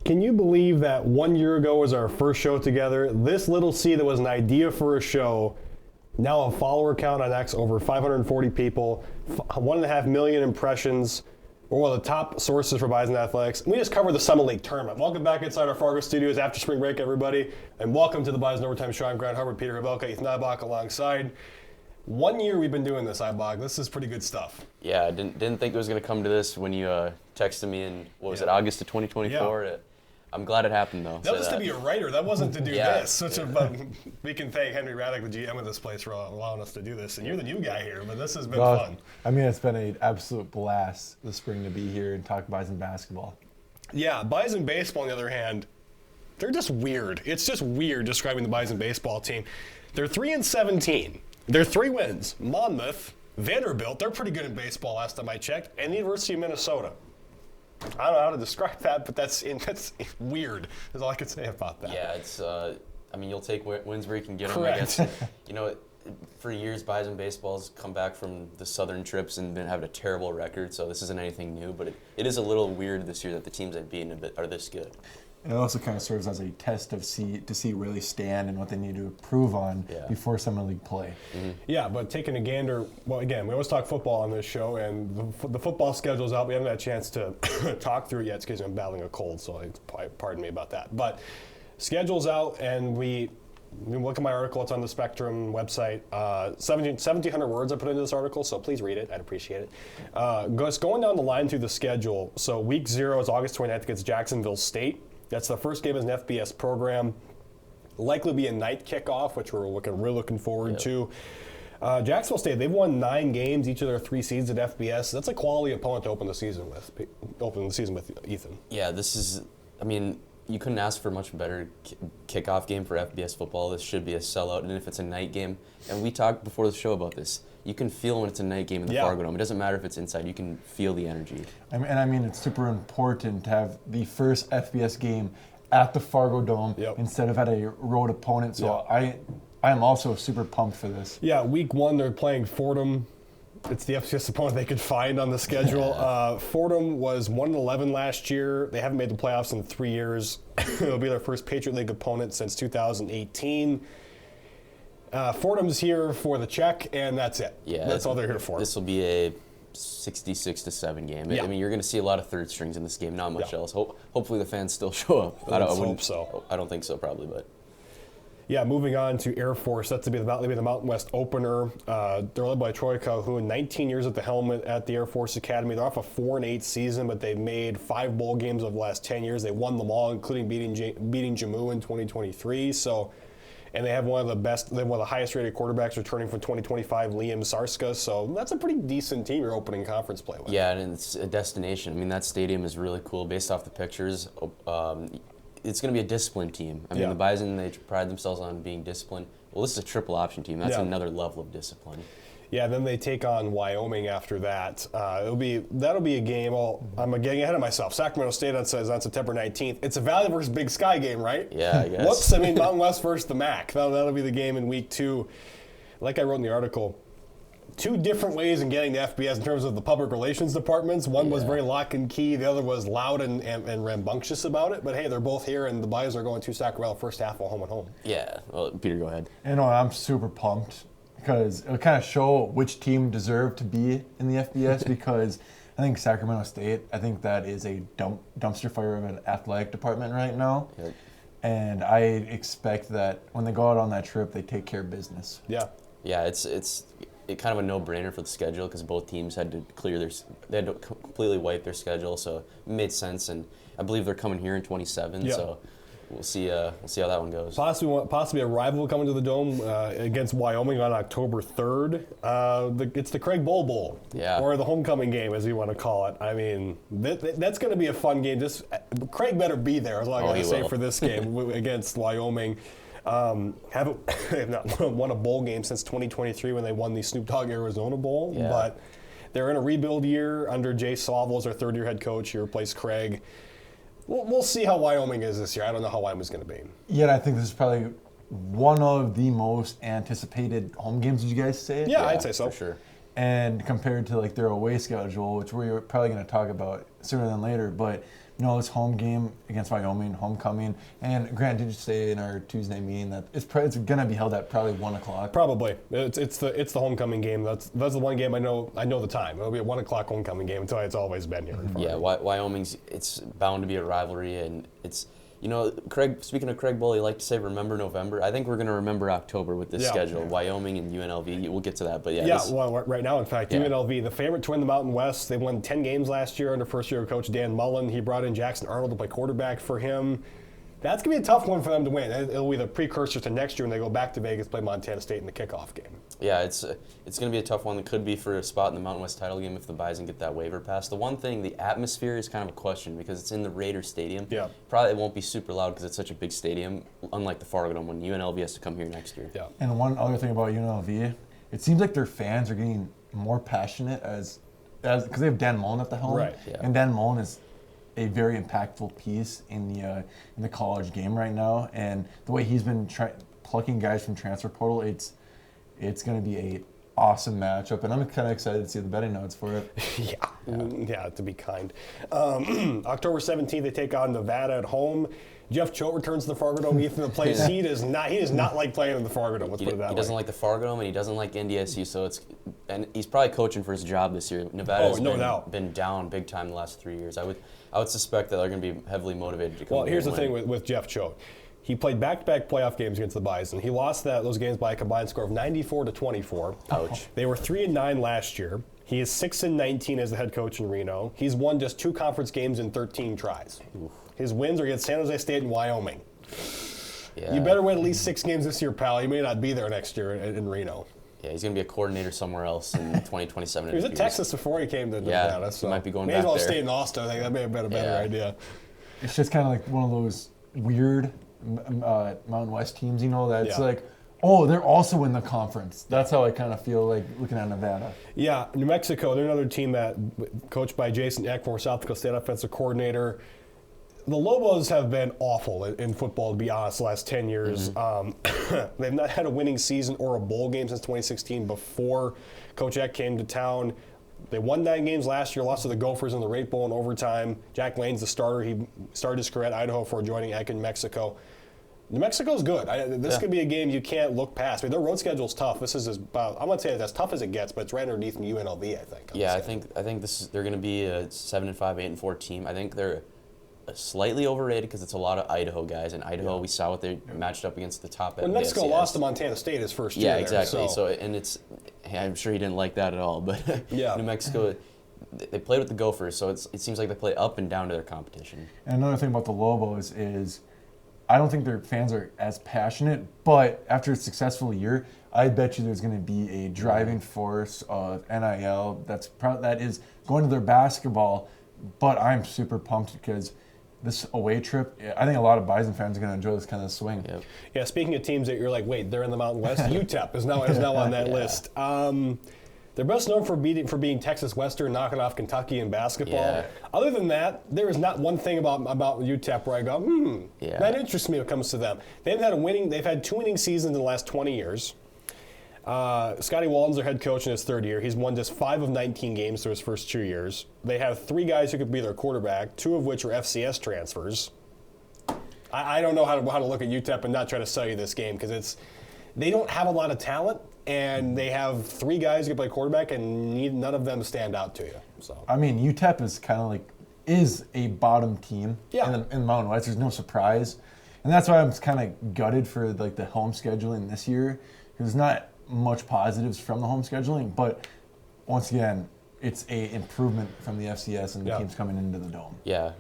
Can you believe that 1 year ago was our first show together? This little seed that was an idea for a show, now a follower count on X over 540 people, 1.5 million impressions. We're one of the top sources for Bison Athletics. And we just covered the Summit League tournament. Welcome back inside our Fargo studios after spring break, everybody. And welcome to the Bison Overtime Show. I'm Grant Hubbard, Peter Havelka, Ethan Ibach alongside. 1 year we've been doing this, Ibach. This is pretty good stuff. Yeah, I didn't think it was going to come to this when you texted me in, what was it, August of 2024? Yeah. I'm glad it happened, though. That was to be a writer. That wasn't to do this. But we can thank Henry Raddick, the GM of this place, for allowing us to do this. And you're the new guy here, but this has been fun. I mean, it's been an absolute blast this spring to be here and talk Bison basketball. Yeah, Bison baseball, on the other hand, they're just weird. It's just weird describing the Bison baseball team. They're 3-17. They're 3 wins. Monmouth, Vanderbilt, they're pretty good in baseball last time I checked, and the University of Minnesota. I don't know how to describe that, but that's weird. That's all I could say about that. Yeah, it's. I mean, you'll take wins where you can get them. Correct. I guess. For years, Bison baseball's come back from the Southern trips and been having a terrible record. So this isn't anything new, but it is a little weird this year that the teams I've beaten are this good. It also kind of serves as a test to see where they stand and what they need to improve on before Summer League play. Mm-hmm. Yeah, but taking a gander, well, again, we always talk football on this show, and the football schedule's out. We haven't had a chance to talk through it yet because I'm battling a cold, so pardon me about that. But schedule's out, and we look at my article. It's on the Spectrum website. 1,700 words I put into this article, so please read it. I'd appreciate it. Just going down the line through the schedule. So week 0 is August 29th against Jacksonville State. That's the first game as an FBS program. Likely be a night kickoff, which we're really looking forward to. Jacksonville State, they've won 9 games, each of their 3 seeds at FBS. That's a quality opponent to open the season with, Ethan. Yeah, this is, I mean, you couldn't ask for a much better kickoff game for FBS football. This should be a sellout, and if it's a night game, and we talked before the show about this, you can feel when it's a night game in the Fargo Dome. It doesn't matter if it's inside. You can feel the energy. I mean, it's super important to have the first FBS game at the Fargo Dome instead of at a road opponent. So I am also super pumped for this. Yeah, week 1 they're playing Fordham. It's the FCS opponent they could find on the schedule. Fordham was 1-11 last year. They haven't made the playoffs in 3 years. It'll be their first Patriot League opponent since 2018. Fordham's here for the check, and that's it. Yeah, that's all they're here for. This will be a 66-7 game. Yeah. I mean, you're going to see a lot of third strings in this game, not much else. Hopefully the fans still show up. I hope so. I don't think so, probably, but. Yeah, moving on to Air Force. That's to be the Mountain West opener. They're led by Troy Calhoun, 19 years at the helmet at the Air Force Academy. They're off a 4-8 season, but they've made 5 bowl games over the last 10 years. They won them all, including beating Jammu in 2023. And they have one of the highest rated quarterbacks returning from 2025, Liam Sarska. So that's a pretty decent team you're opening conference play with. Yeah, and it's a destination. I mean, that stadium is really cool based off the pictures. It's going to be a disciplined team. I mean, the Bison, they pride themselves on being disciplined. Well, this is a triple option team. That's another level of discipline. Yeah, then they take on Wyoming after that. That'll be a game. Well, I'm getting ahead of myself. Sacramento State on September 19th. It's a Valley versus Big Sky game, right? Yeah, I guess. Whoops, I mean Mountain West versus the MAC. That'll be the game in week 2. Like I wrote in the article, 2 different ways in getting to FBS in terms of the public relations departments. One was very lock and key. The other was loud and rambunctious about it. But hey, they're both here, and the Bison are going to Sacramento first half while home and home. Yeah. Well, Peter, go ahead. I'm super pumped because it'll kind of show which team deserved to be in the FBS because I think Sacramento State, I think that is a dumpster fire of an athletic department right now. Yep. And I expect that when they go out on that trip, they take care of business. Yeah. Yeah, it's kind of a no-brainer for the schedule because both teams had to they had to completely wipe their schedule, so it made sense. And I believe they're coming here in 27, so we'll see how that one goes. Possibly a rival coming to the Dome against Wyoming on October 3rd. It's the Craig Bowl, or the homecoming game, as you want to call it. I mean, that's going to be a fun game. Craig better be there, is all I got to say for this game against Wyoming. They've not won a bowl game since 2023 when they won the Snoop Dogg Arizona Bowl, but they're in a rebuild year under Jay Sawvel as their third-year head coach. He replaced Craig. We'll see how Wyoming is this year. I don't know how Wyoming's going to be. Yeah, I think this is probably one of the most anticipated home games. Would you guys say? Yeah, I'd say so. For sure. And compared to their away schedule, which we're probably going to talk about sooner than later, but this home game against Wyoming, homecoming, and Grant did you say in our Tuesday meeting that it's going to be held at probably 1 o'clock? Probably. It's the homecoming game. That's the one game I know the time. It'll be a 1 o'clock homecoming game. Until it's always been here. Yeah, Wyoming's, it's bound to be a rivalry, and it's, Craig, speaking of Craig Bull, you like to say remember November. I think we're going to remember October with this schedule. Wyoming and UNLV, we'll get to that. But well, right now, in fact, UNLV, the favorite to win the Mountain West, they won 10 games last year under first-year coach Dan Mullen. He brought in Jackson Arnold to play quarterback for him. That's going to be a tough one for them to win. It'll be the precursor to next year when they go back to Vegas to play Montana State in the kickoff game. Yeah, it's going to be a tough one. It could be for a spot in the Mountain West title game if the Bison get that waiver pass. The one thing, the atmosphere is kind of a question because it's in the Raider Stadium. Yeah. Probably it won't be super loud because it's such a big stadium, unlike the Fargo Dome when UNLV has to come here next year. Yeah. And one other thing about UNLV, it seems like their fans are getting more passionate as because they have Dan Mullen at the helm. Right. Yeah. And Dan Mullen is a very impactful piece in the college game right now, and the way he's been plucking guys from transfer portal, it's going to be a awesome matchup, and I'm kind of excited to see the betting odds for it. Yeah, to be kind. October 17th, they take on Nevada at home. Jeff Choate returns to the Fargo Dome. Ethan, the place he does not like playing in the Fargo Dome. Let's put it that way. He doesn't like the Fargo Dome and he doesn't like NDSU, and he's probably coaching for his job this year. Nevada's been down big time the last 3 years. I would suspect that they're going to be heavily motivated to come. Well, here's the thing with Jeff Choate. He played back-to-back playoff games against the Bison. He lost those games by a combined score of 94-24. Ouch. They were 3-9 last year. He is 6-19 as the head coach in Reno. He's won just 2 conference games in 13 tries. Oof. His wins are against San Jose State and Wyoming. Yeah. You better win at least 6 games this year, pal. You may not be there next year in Reno. Yeah, he's going to be a coordinator somewhere else in 2027. He was at Texas before he came to Nevada. So he might be going back back there. May as well there. stay in Austin. I think that may have been a better idea. It's just kind of like one of those weird Mountain West teams, that's like, oh, they're also in the conference. That's how I kind of feel like looking at Nevada. Yeah, New Mexico, they're another team that coached by Jason Eckmore, South Dakota State offensive coordinator. The Lobos have been awful in football, to be honest, the last 10 years. Mm-hmm. They've not had a winning season or a bowl game since 2016 before Coach Eck came to town. They won 9 games last year, lost to the Gophers in the Rate Bowl in overtime. Jack Lane's the starter. He started his career at Idaho before joining Eck in Mexico. New Mexico's good. This could be a game you can't look past. I mean, their road schedule's tough. This is about, I'm going to say it's as tough as it gets, but it's right underneath UNLV, I think. I think they're going to be a 7-5, 8-4 team. I think they're slightly overrated because it's a lot of Idaho guys. And Idaho, we saw what they matched up against the top end. Mexico lost to Montana State his first year. Yeah, exactly. I'm sure he didn't like that at all. But New Mexico, they played with the Gophers, so it seems like they play up and down to their competition. And another thing about the Lobos is I don't think their fans are as passionate, but after a successful year, I bet you there's going to be a driving force of NIL that is going to their basketball. But I'm super pumped because this away trip, I think a lot of Bison fans are going to enjoy this kind of swing. Yep. Yeah, speaking of teams that you're like, wait, they're in the Mountain West, UTEP is now on that list. They're best known for being Texas Western, knocking off Kentucky in basketball. Yeah. Other than that, there is not one thing about UTEP where I go, that interests me when it comes to them. They've had 2 winning seasons in the last 20 years. Scotty Walton's their head coach in his 3rd year. He's won just 5 of 19 games through his first 2 years. They have 3 guys who could be their quarterback, 2 of which are FCS transfers. I don't know how to look at UTEP and not try to sell you this game because they don't have a lot of talent. And they have 3 guys who can play quarterback, and none of them stand out to you. So I mean, UTEP is kind of is a bottom team in the Mountain West. There's no surprise, and that's why I'm kind of gutted for the home scheduling this year. There's not much positives from the home scheduling, but once again, it's a improvement from the FCS and the teams coming into the Dome. Yeah.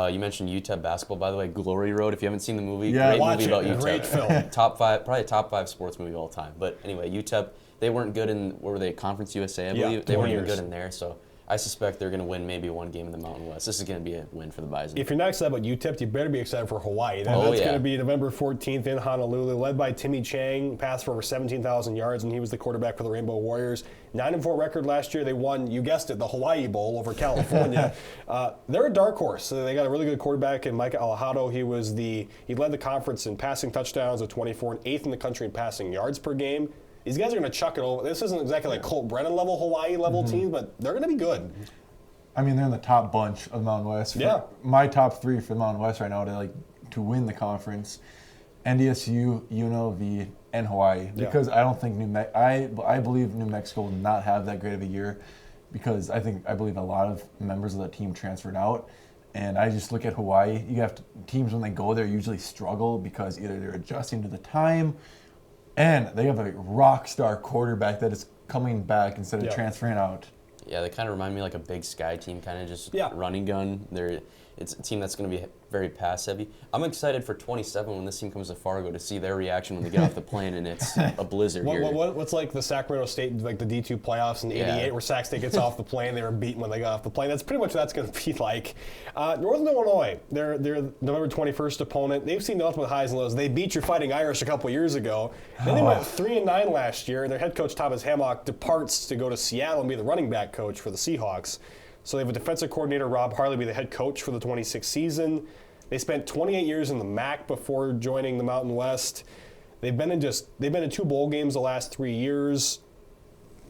You mentioned UTEP basketball, by the way. Glory Road, if you haven't seen the movie, great movie about UTEP. Great film. Top 5, probably top 5 sports movie of all time. But anyway, UTEP, they weren't good in, where were they, Conference USA, I believe? They weren't even good in there, so I suspect they're going to win maybe 1 game in the Mountain West. This is going to be a win for the Bison. If you're not excited about UTEP, you better be excited for Hawaii. That's going to be November 14th in Honolulu, led by Timmy Chang, passed for over 17,000 yards, and he was the quarterback for the Rainbow Warriors. 9-4 record last year. They won, you guessed it, the Hawaii Bowl over California. They're a dark horse. So they got a really good quarterback in Micah Alejado. He led the conference in passing touchdowns with 24 and 8th in the country in passing yards per game. These guys are going to chuck it over. This isn't exactly like Colt Brennan level, Hawaii level team, but they're going to be good. I mean, they're in the top bunch of the Mountain West. My top 3 for the Mountain West right now to win the conference: NDSU, UNLV, and Hawaii. Because I don't think I believe New Mexico will not have that great of a year, because I believe a lot of members of the team transferred out. And I just look at Hawaii. You have teams when they go there usually struggle because either they're adjusting to the time, and they have a rock star quarterback that is coming back instead of transferring out. Yeah, they kind of remind me like a Big Sky team, kind of just running gun. It's a team that's going to be very pass heavy. I'm excited for 27 when this team comes to Fargo to see their reaction when they get off the plane and it's a blizzard here. What's like the Sacramento State, like the D2 playoffs in '88, where Sac State gets off the plane, they were beaten when they got off the plane. That's pretty much what that's going to be like. Northern Illinois, they're November 21st opponent. They've seen nothing but highs and lows. They beat your Fighting Irish a couple years ago. Then they went 3-9 last year. Their head coach Thomas Hammock departs to go to Seattle and be the running back coach for the Seahawks. So they have a defensive coordinator, Rob Harley, be the head coach for the 26 season. They spent 28 years in the MAC before joining the Mountain West. They've been in 2 bowl games the last 3 years.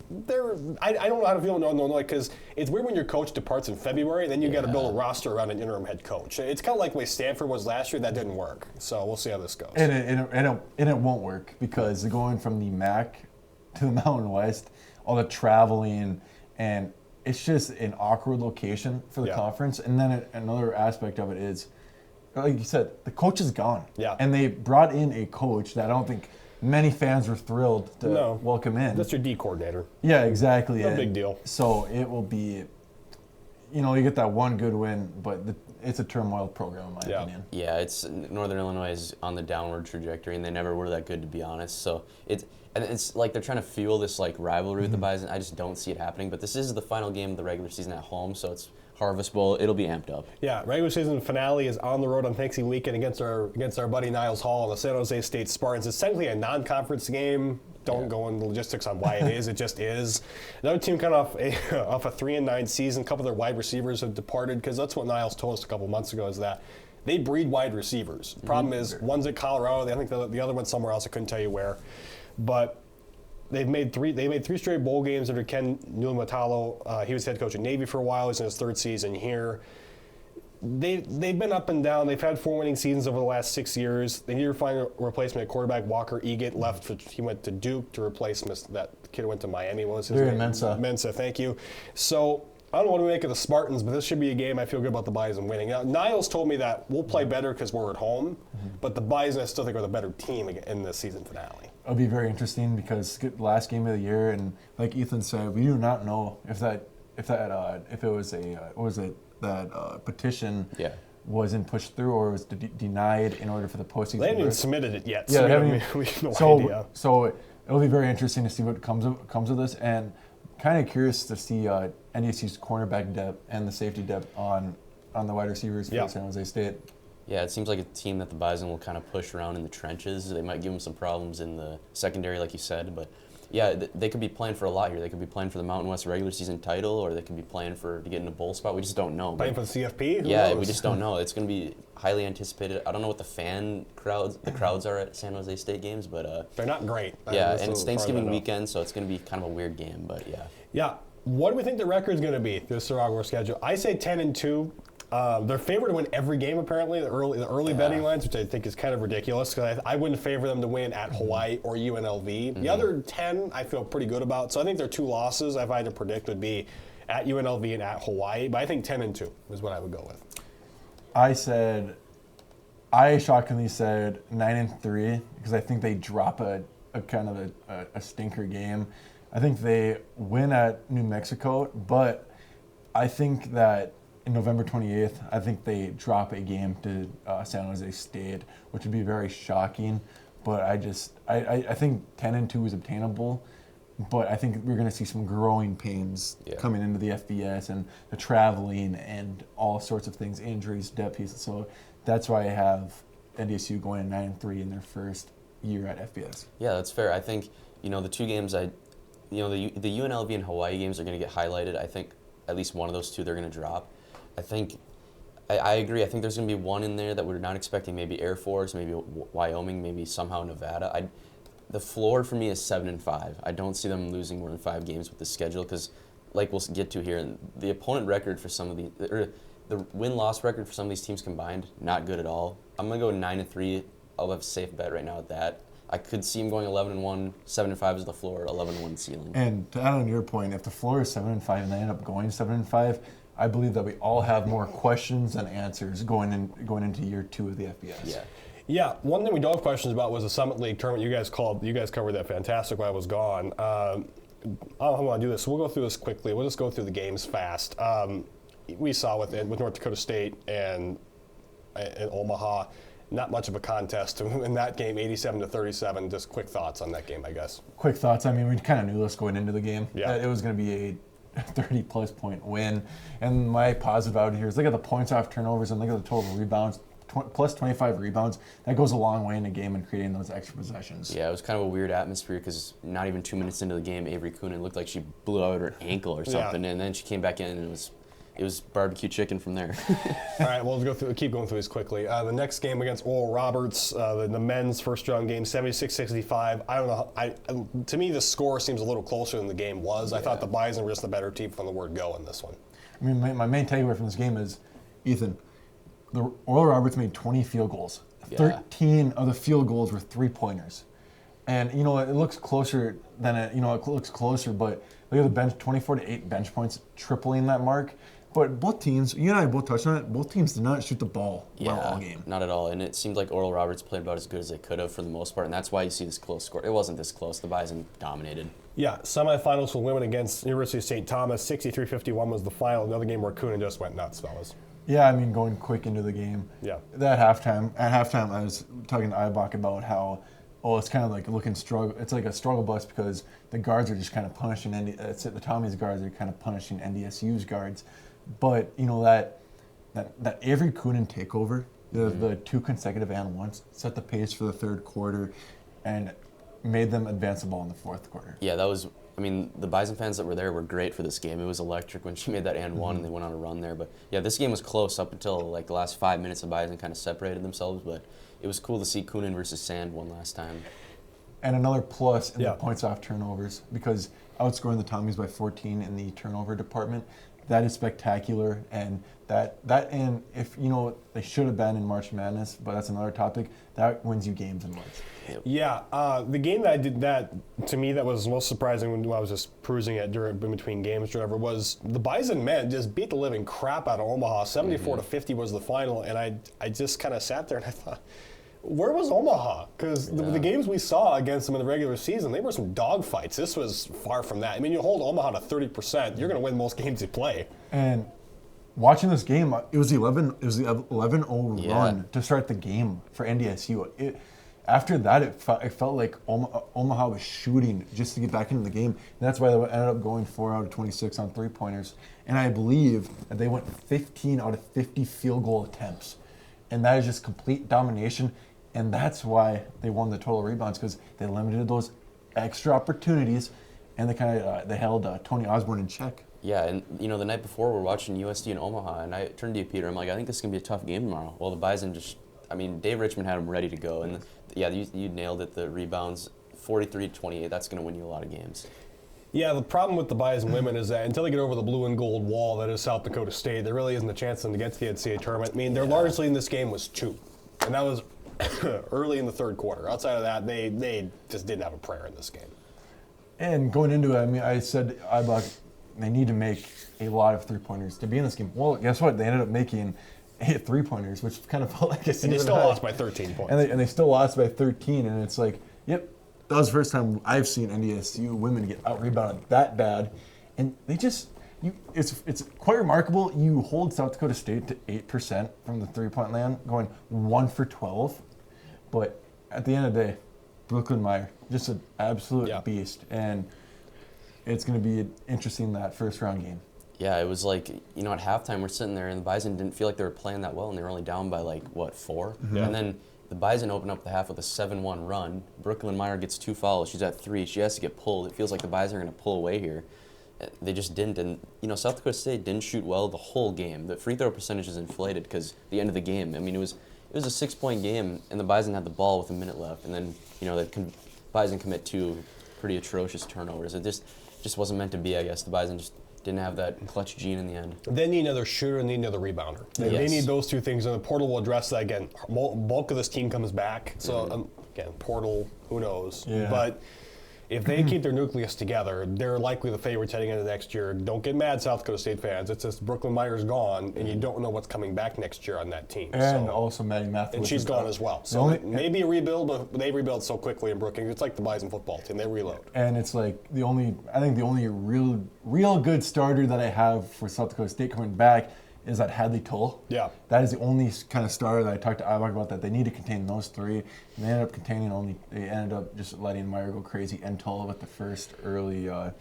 I don't know how to feel in Northern Illinois, because it's weird when your coach departs in February, and then you got to build a roster around an interim head coach. It's kind of like the way Stanford was last year. That didn't work. So we'll see how this goes. And it won't work, because going from the MAC to the Mountain West, all the traveling, and it's just an awkward location for the conference. And then another aspect of it is, like you said, the coach is gone. Yeah. And they brought in a coach that I don't think many fans were thrilled to welcome in. That's your D coordinator. Yeah, exactly. No big deal. So it will be, you get that one good win, but it's a turmoil program in my opinion. Yeah, it's Northern Illinois is on the downward trajectory, and they never were that good, to be honest. So it's like they're trying to fuel this like rivalry with the Bison. I just don't see it happening. But this is the final game of the regular season at home, so it's Harvest Bowl. It'll be amped up. Yeah, regular season finale is on the road on Thanksgiving weekend against our buddy Niles Hall and the San Jose State Spartans. It's technically a non-conference game. Don't go into logistics on why it is. It just is. Another team kind of off a 3-9 season. A couple of their wide receivers have departed, because that's what Niles told us a couple months ago, is that they breed wide receivers. Problem is, one's at Colorado. I think the other one's somewhere else. I couldn't tell you where. But they made three straight bowl games under Ken Niumatalolo. He was head coach at Navy for a while. He's in his 3rd season here. They've been up and down. They've had 4 winning seasons over the last 6 years. They need to find a replacement at quarterback. Walker Egan left. He went to Duke to replace that kid who went to Miami. What was his name? Mensa, thank you. So I don't know what to make of the Spartans, but this should be a game I feel good about the Bison winning. Now, Niles told me that we'll play better because we're at home, but the Bison, I still think, are the better team in the season finale. It'll be very interesting, because last game of the year, and like Ethan said, we do not know if it was that petition wasn't pushed through or was denied in order for the postseason. They haven't even submitted it yet, so we have no idea. So it'll be very interesting to see what comes of this, and kind of curious to see NDSU's cornerback depth and the safety depth on the wide receivers for San Jose State. Yeah, it seems like a team that the Bison will kind of push around in the trenches. They might give them some problems in the secondary, like you said, but yeah, they could be playing for a lot here. They could be playing for the Mountain West regular season title, or they could be playing to get in a bowl spot. We just don't know. Playing for the CFP? Who knows? We just don't know. It's going to be highly anticipated. I don't know what the crowds are at San Jose State games, but they're not great. Yeah, and it's Thanksgiving weekend, so it's going to be kind of a weird game, but yeah. Yeah. What do we think the record's going to be through the Sarajevo schedule? I say 10-2. They're favored to win every game, apparently, the early betting lines, which I think is kind of ridiculous, because I wouldn't favor them to win at Hawaii or UNLV. The other 10 I feel pretty good about. So I think their 2 losses, if I had to predict, would be at UNLV and at Hawaii. But I think 10-2 is what I would go with. I shockingly said 9-3, because I think they drop a kind of a stinker game. I think they win at New Mexico, but I think that in November 28th, I think they drop a game to San Jose State, which would be very shocking. But I think 10-2 is obtainable. But I think we're going to see some growing pains coming into the FBS, and the traveling and all sorts of things, injuries, depth pieces. So that's why I have NDSU going 9-3 in their first year at FBS. Yeah, that's fair. I think the 2 games the UNLV and Hawaii games are going to get highlighted. I think at least one of those 2 they're going to drop. I agree. I think there's going to be one in there that we're not expecting. Maybe Air Force, maybe Wyoming, maybe somehow Nevada. The floor for me is 7-5. I don't see them losing more than 5 games with the schedule, because like we'll get to here, the opponent record for some of the win-loss record for some of these teams combined, not good at all. I'm gonna go 9-3. I'll have a safe bet right now at that. I could see them going 11-1, 7-5 is the floor, 11-1 ceiling. And to add on your point, if the floor is 7-5 and they end up going 7-5, I believe that we all have more questions than answers going into year 2 of the FBS. Yeah. Yeah, one thing we don't have questions about was the Summit League tournament you guys covered that fantastic while I was gone. I want to do this, so we'll go through this quickly. We'll just go through the games fast. We saw with North Dakota State and Omaha, not much of a contest in that game, 87-37. Just quick thoughts on that game, I guess. Quick thoughts. I mean, we kind of knew this going into the game. Yeah. It was going to be a 30-plus point win. And my positive out here is look at the points off turnovers and look at the total rebounds. Plus 25 rebounds. That goes a long way in a game and creating those extra possessions. Yeah, it was kind of a weird atmosphere because not even 2 minutes into the game, Avery Coonan looked like she blew out her ankle or something, and then she came back in and it was barbecue chicken from there. All right, we'll keep going through these quickly. The next game against Oral Roberts, the men's first-round game, 76-65. I don't know. To me, the score seems a little closer than the game was. Yeah. I thought the Bison were just the better team from the word go in this one. I mean, my main takeaway from this game is, Ethan, the Oral Roberts made 20 field goals. Yeah. 13 of the field goals were three-pointers. And, it looks closer it looks closer, but look at the bench, 24-8 bench points, tripling that mark. But both teams, you and I both touched on it, both teams did not shoot the ball well all game. Not at all. And it seemed like Oral Roberts played about as good as they could have for the most part, and that's why you see this close score. It wasn't this close. The Bison dominated. Yeah, semifinals for women against University of St. Thomas, 63-51 was the final. Another game where Coonan just went nuts, fellas. Yeah, I mean, going quick into the game. Yeah. At halftime, I was talking to Ibach about how, it's kind of like it's like a struggle bus because the guards are just kind of punishing, the Tommy's guards are kind of punishing NDSU's guards. But, that Avery Coonan takeover, the 2 consecutive and ones, set the pace for the third quarter and made them advance the ball in the fourth quarter. Yeah, the Bison fans that were there were great for this game. It was electric when she made that and one and they went on a run there. But, yeah, this game was close up until, like, the last 5 minutes. The Bison kind of separated themselves. But it was cool to see Coonan versus Sand one last time. And another plus in the points off turnovers because outscoring the Tommies by 14 in the turnover department. That is spectacular, and and if they should have been in March Madness, but that's another topic. That wins you games in March. Yeah, the game that to me that was most surprising when I was just cruising it in between games or whatever was the Bison men just beat the living crap out of Omaha. 74-50 was the final, and I just kind of sat there and I thought, where was Omaha? Because the games we saw against them in the regular season, they were some dogfights. This was far from that. I mean, you hold Omaha to 30%, you're going to win most games you play. And watching this game, it was the 11-0 run to start the game for NDSU. After that, it felt like Omaha was shooting just to get back into the game. And that's why they ended up going 4 out of 26 on three-pointers. And I believe that they went 15 out of 50 field goal attempts. And that is just complete domination. And that's why they won the total rebounds because they limited those extra opportunities, and they held Tony Osborne in check. Yeah, and the night before we're watching USD in Omaha, and I turned to you, Peter. I'm like, I think this is gonna be a tough game tomorrow. Well, the Bison Dave Richmond had them ready to go, and you nailed it. The rebounds, 43-28. That's gonna win you a lot of games. Yeah, the problem with the Bison women is that until they get over the blue and gold wall that is South Dakota State, there really isn't a chance for them to get to the NCAA tournament. I mean, they're largely in this game was 2, and that was early in the third quarter. Outside of that, they just didn't have a prayer in this game. And going into it, I said they need to make a lot of three-pointers to be in this game. Well, guess what? They ended up making 8 three-pointers, which kind of felt like a season. And they still lost by 13 points. And they still lost by 13, and it's like, yep, that was the first time I've seen NDSU women get out-rebounded that bad. And they just, it's quite remarkable. You hold South Dakota State to 8% from the three-point land, going 1 for 12. But at the end of the day, Brooklyn Meyer, just an absolute beast. And it's going to be interesting, that first-round game. Yeah, it was like, at halftime we're sitting there and the Bison didn't feel like they were playing that well and they were only down by 4? Mm-hmm. And then the Bison open up the half with a 7-1 run. Brooklyn Meyer gets 2 fouls. She's at 3. She has to get pulled. It feels like the Bison are going to pull away here. They just didn't. And, South Dakota State didn't shoot well the whole game. The free throw percentage is inflated because the end of the game, it was a 6-point game and the Bison had the ball with a minute left. And then, the Bison commit 2 pretty atrocious turnovers. It just wasn't meant to be, I guess. The Bison just didn't have that clutch gene in the end. They need another shooter and they need another rebounder. They need those two things, and the portal will address that again. Bulk of this team comes back, so again, portal, who knows? Yeah. But if they keep their nucleus together, they're likely the favorites heading into next year. Don't get mad, South Dakota State fans. It's just Brooklyn Meyer's gone, and you don't know what's coming back next year on that team. And also Maddie Mathewson. And she's gone as well. So maybe a rebuild, but they rebuild so quickly in Brookings. It's like the Bison football team. They reload. And it's like I think the only real good starter that I have for South Dakota State coming back is that Hadley Tull. Yeah. That is the only kind of starter that I talked to Ivok about, that they need to contain those three. And they ended up just letting Meyer go crazy and Tull with the first early, what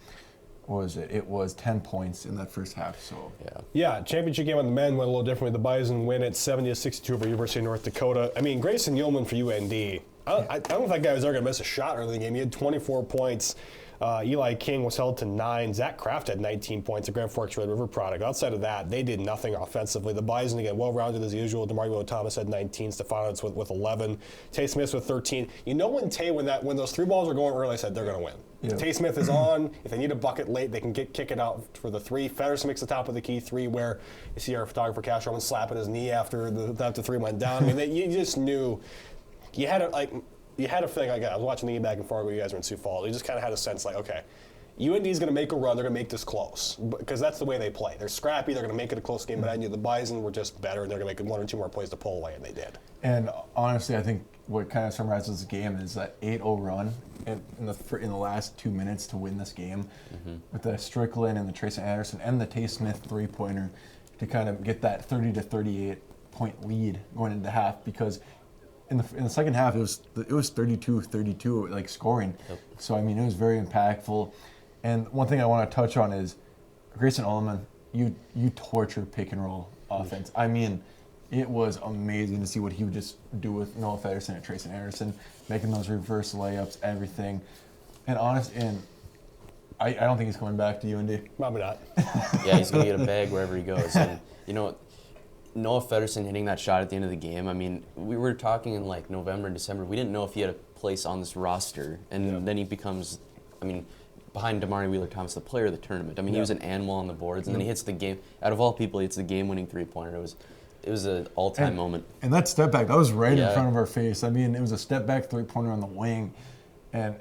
was it? It was 10 points in that first half. So Yeah, championship game on the men went a little differently. The Bison win at 70-62 over University of North Dakota. I mean, Grayson Yeoman for UND. I don't know if that guy was ever going to miss a shot early in the game. He had 24 points. Eli King was held to 9. Zach Kraft had 19 points, a Grand Forks Red River product. Outside of that, they did nothing offensively. The Bison, again, well-rounded as usual. DeMario Thomas had 19, Stefanowicz with 11, Tay Smith with 13. You know when those 3 balls are going early, I said they're going to win. Yeah. Tay Smith is on. If they need a bucket late, they can kick it out for the 3. Feddersen makes the top of the key 3, where you see our photographer Cash Roman slapping his knee after the 3 went down. I mean, you just knew you had a feeling, like, I was watching the game back in Fargo, you guys were in Sioux Falls. You just kind of had a sense like, okay, UND is going to make a run. They're going to make this close because that's the way they play. They're scrappy. They're going to make it a close game. But I knew the Bison were just better, and they're going to make 1 or 2 more plays to pull away, and they did. And honestly, I think what kind of summarizes the game is that 8-0 run in the last 2 minutes to win this game with the Strickland and the Tracy Anderson and the Tay Smith 3-pointer to kind of get that 30 to 38 point lead going into half, because in the second half, it was 32-32 like scoring. Yep. So I mean, it was very impactful. And one thing I want to touch on is Grayson Ullman. You torture pick and roll offense. I mean, it was amazing to see what he would just do with Noah Feddersen and Tracy Anderson, making those reverse layups, everything. And I don't think he's coming back to UND. Probably not. Yeah, he's going to get a bag wherever he goes. And, Noah Feddersen hitting that shot at the end of the game, I mean, we were talking in like November and December. We didn't know if he had a place on this roster. And then he becomes, behind Damari Wheeler-Thomas, the player of the tournament. I mean, he was an animal on the boards. And then he hits the game, out of all people, he hits the game-winning 3-pointer. It was an all-time moment. And that step back, that was right in front of our face. I mean, it was a step back 3-pointer on the wing. And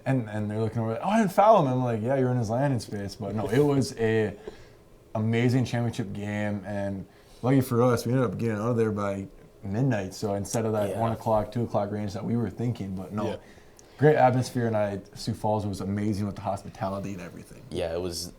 they're looking over, I didn't foul him. I'm like, yeah, you're in his landing space. But no, it was a amazing championship game. And lucky for us, we ended up getting out of there by midnight. So instead of that 1 o'clock, 2 o'clock range that we were thinking, but no, great atmosphere. And Sioux Falls was amazing with the hospitality and everything. Yeah, that was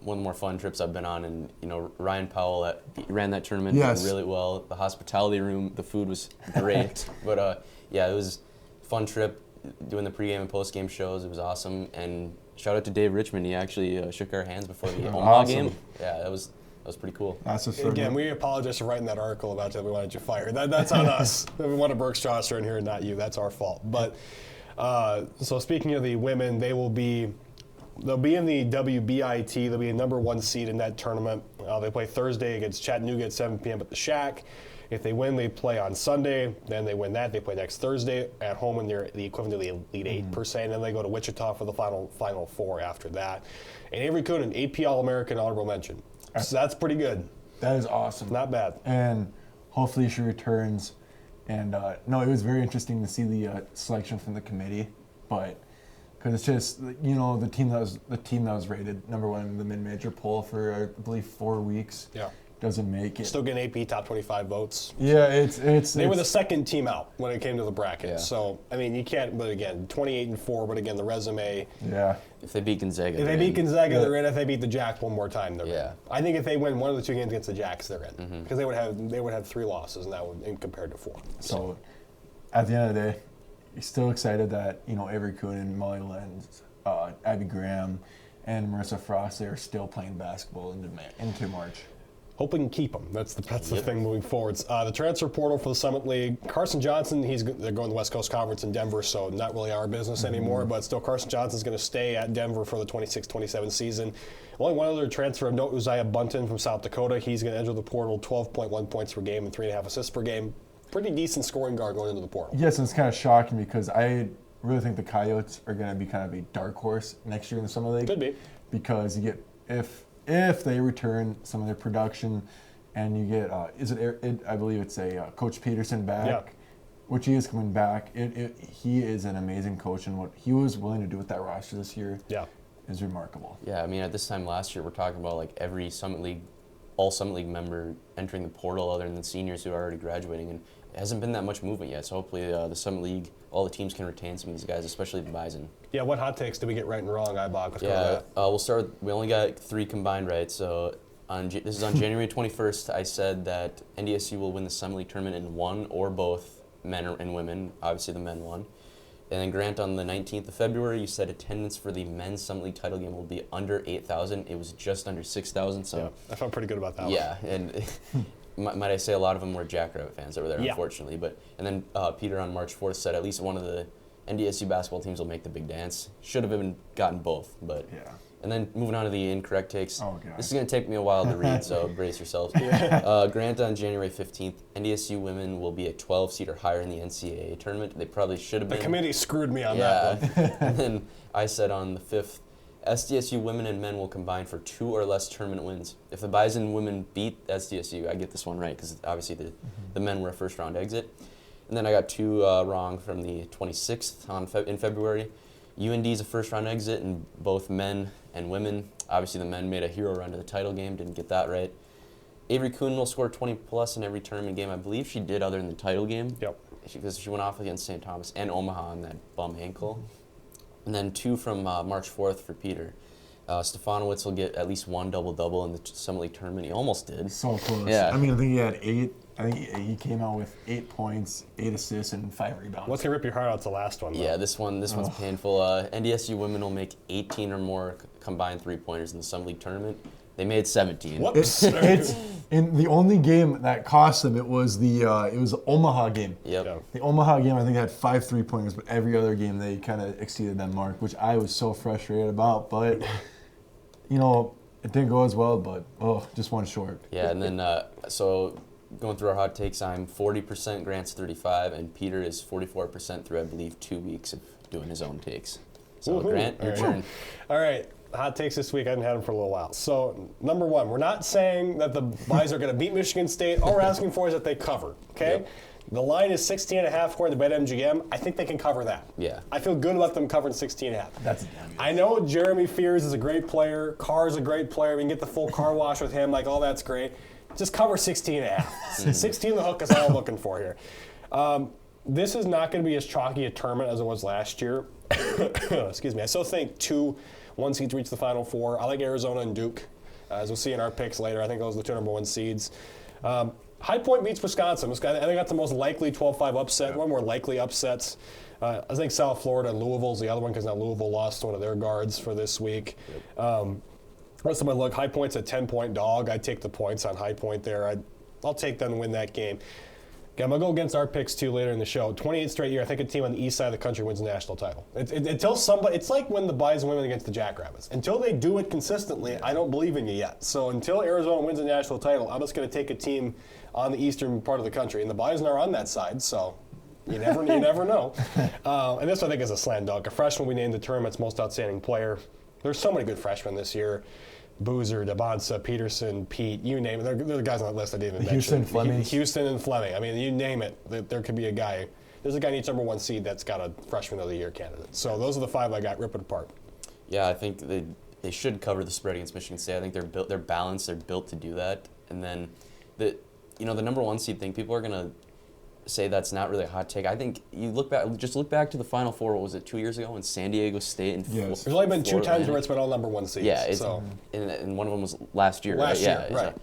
one of the more fun trips I've been on. And Ryan Powell ran that tournament really well. The hospitality room, the food was great. But it was a fun trip. Doing the pregame and postgame shows, it was awesome. And shout out to Dave Richmond. He actually shook our hands before the Omaha game. Yeah, that was pretty cool. Again, we apologize for writing that article about you. We wanted you fired. That's on us. We wanted Brooks Strasser in here, not you. That's our fault. But so speaking of the women, they'll be in the WBIT. They'll be a number 1 seed in that tournament. They play Thursday against Chattanooga at 7 p.m. at the Shack. If they win, they play on Sunday. Then they win that. They play next Thursday at home, and they're the equivalent of the Elite 8 per se. And then they go to Wichita for the final 4 after that. And Avery Coonan, AP All-American honorable mention. So that's pretty good. That is awesome. Not bad. And hopefully she returns. And it was very interesting to see the selection from the committee, but because it's just the team that was rated number 1 in the mid-major poll for I believe 4 weeks. Yeah. Doesn't make it. Still getting AP top 25 votes. Yeah, they were the second team out when it came to the bracket. Yeah. So I mean, you can't. But again, 28-4. But again, the resume. Yeah. If they beat Gonzaga, they're in. If they beat the Jacks one more time, they're in. I think if they win one of the 2 games against the Jacks, they're in because they would have 3 losses, and that would compared to 4. So at the end of the day, you're still excited that Avery Coonan, Molly Lenz, Abby Graham, and Marissa Frost, they are still playing basketball into March. Hope we can keep them. That's the thing moving forwards. The transfer portal for the Summit League. Carson Johnson, they're going to the West Coast Conference in Denver, so not really our business anymore. But still, Carson Johnson's going to stay at Denver for the 26-27 season. Only one other transfer of note, Uzziah Bunton from South Dakota. He's going to enter the portal, 12.1 points per game and 3.5 assists per game. Pretty decent scoring guard going into the portal. Yes, and it's kind of shocking because I really think the Coyotes are going to be kind of a dark horse next year in the Summer League. Could be. Because you get if if they return some of their production, and you get I believe it's a Coach Peterson back. Yeah. Which he is coming back. He is an amazing coach, and what he was willing to do with that roster this year is remarkable. Yeah, I mean, at this time last year, we're talking about like every all Summit League member entering the portal other than the seniors who are already graduating, and it hasn't been that much movement yet. So hopefully the Summit League, all the teams can retain some of these guys, especially the Bison. Yeah, what hot takes did we get right and wrong, Ibach? We'll start with, we only got 3 combined right, so this is on January 21st. I said that NDSU will win the Summit League tournament in one or both men and women. Obviously the men won. And then Grant, on the 19th of February, you said attendance for the men's Summit League title game will be under 8,000. It was just under 6,000. So I felt pretty good about that one. Yeah, and might I say a lot of them were Jackrabbit fans that were there, unfortunately. And then Peter on March 4th said at least one of the NDSU basketball teams will make the big dance. Should have gotten both, but yeah. And then moving on to the incorrect takes. Oh, God. This is going to take me a while to read, so brace yourselves. Grant, on January 15th, NDSU women will be a 12 seed or higher in the NCAA tournament. They probably should have been. The committee screwed me on that one. And then I said on the 5th, SDSU women and men will combine for 2 or less tournament wins. If the Bison women beat SDSU, I get this one right because obviously the men were a first-round exit. And then I got 2 wrong from the 26th in February. UND is a first-round exit in both men and women. Obviously, the men made a hero run to the title game. Didn't get that right. Avery Kuhn will score 20-plus in every tournament game. I believe she did other than the title game. Yep. Because she went off against St. Thomas and Omaha on that bum ankle. And then 2 from March 4th for Peter. Stefanowicz will get at least 1 double-double in the Summit League tournament. He almost did. So close. Yeah. I mean, I think he had 8. I think he came out with 8 points, 8 assists, and 5 rebounds. What's gonna rip your heart out? The last one. Though. Yeah, this one's painful. NDSU women will make 18 or more combined 3-pointers in the Summit League tournament. They made 17. Whoops. It's in the only game that cost them. It was the Omaha game. Yep. Yeah. The Omaha game, I think, had 5 3-pointers, but every other game they kind of exceeded that mark, which I was so frustrated about. But it didn't go as well. But just one short. Yeah, and then so going through our hot takes, I'm 40%, Grant's 35%, and Peter is 44% through, I believe, 2 weeks of doing his own takes. So Woo-hoo. Grant, your turn. All right. Hot takes this week. I haven't had them for a little while. So, number 1, we're not saying that the Bison are going to beat Michigan State. All we're asking for is that they cover, okay? Yep. The line is 16.5 according to BetMGM. I think they can cover that. Yeah. I feel good about them covering 16.5. That's I know Jeremy Fears is a great player. Carr's a great player. We can get the full car wash with him. Like, all that's great. Just cover 16.5. 16 the hook is all I'm looking for here. This is not going to be as chalky a tournament as it was last year. Excuse me. I still think 2 1 seeds reach the Final Four. I like Arizona and Duke. As we'll see in our picks later, I think those are the 2 number 1 seeds. High Point beats Wisconsin. I think that's the most likely 12-5 upset. One more likely upsets. I think South Florida and Louisville is the other one because now Louisville lost one of their guards for this week. Rest of my look, High Point's a 10-point dog. I'd take the points on High Point there. I'll take them to win that game. Okay, I'm going to go against our picks, too, later in the show. 28th straight year, I think a team on the east side of the country wins the national title. It's like when the Bison win against the Jackrabbits. Until they do it consistently, I don't believe in you yet. So until Arizona wins the national title, I'm just going to take a team on the eastern part of the country. And the Bison are on that side, so you never know. And this, I think, is a slam dunk. A freshman we named the tournament's most outstanding player. There's so many good freshmen this year. Boozer, Dabonsa, Peterson, Pete, you name it. They're the guys on that list I didn't even mention. Houston and Fleming. I mean, you name it. There could be a guy. There's a guy in each number 1 seed that's got a freshman of the year candidate. So those are the 5 I got. Rip it apart. Yeah, I think they should cover the spread against Michigan State. I think they're balanced. They're built to do that. And then the number 1 seed thing, people are going to say that's not really a hot take. I think you look back to the Final Four. What was it, 2 years ago in San Diego State? And yes. There's only been 2 times where it's been all number 1 seeds. Yeah, and one of them was last year. Last year, right.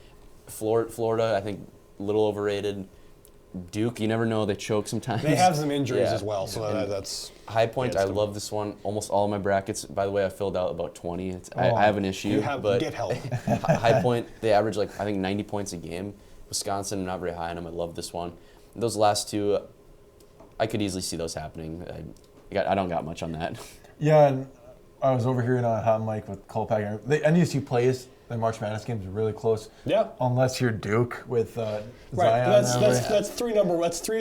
Florida, I think, a little overrated. Duke, you never know. They choke sometimes. They have some injuries as well, so that's... High Point, I love this one. Almost all of my brackets, by the way, I filled out about 20. I have an issue. Get help. High Point, they average, I think, 90 points a game. Wisconsin, not very high on them. I love this one. Those last 2, I could easily see those happening. I don't got much on that. Yeah, and I was over here on Hot Mic with Kolpak. The NDSU plays the March Madness games are really close. Yeah. Unless you're Duke with Zion. Right. That's 3 of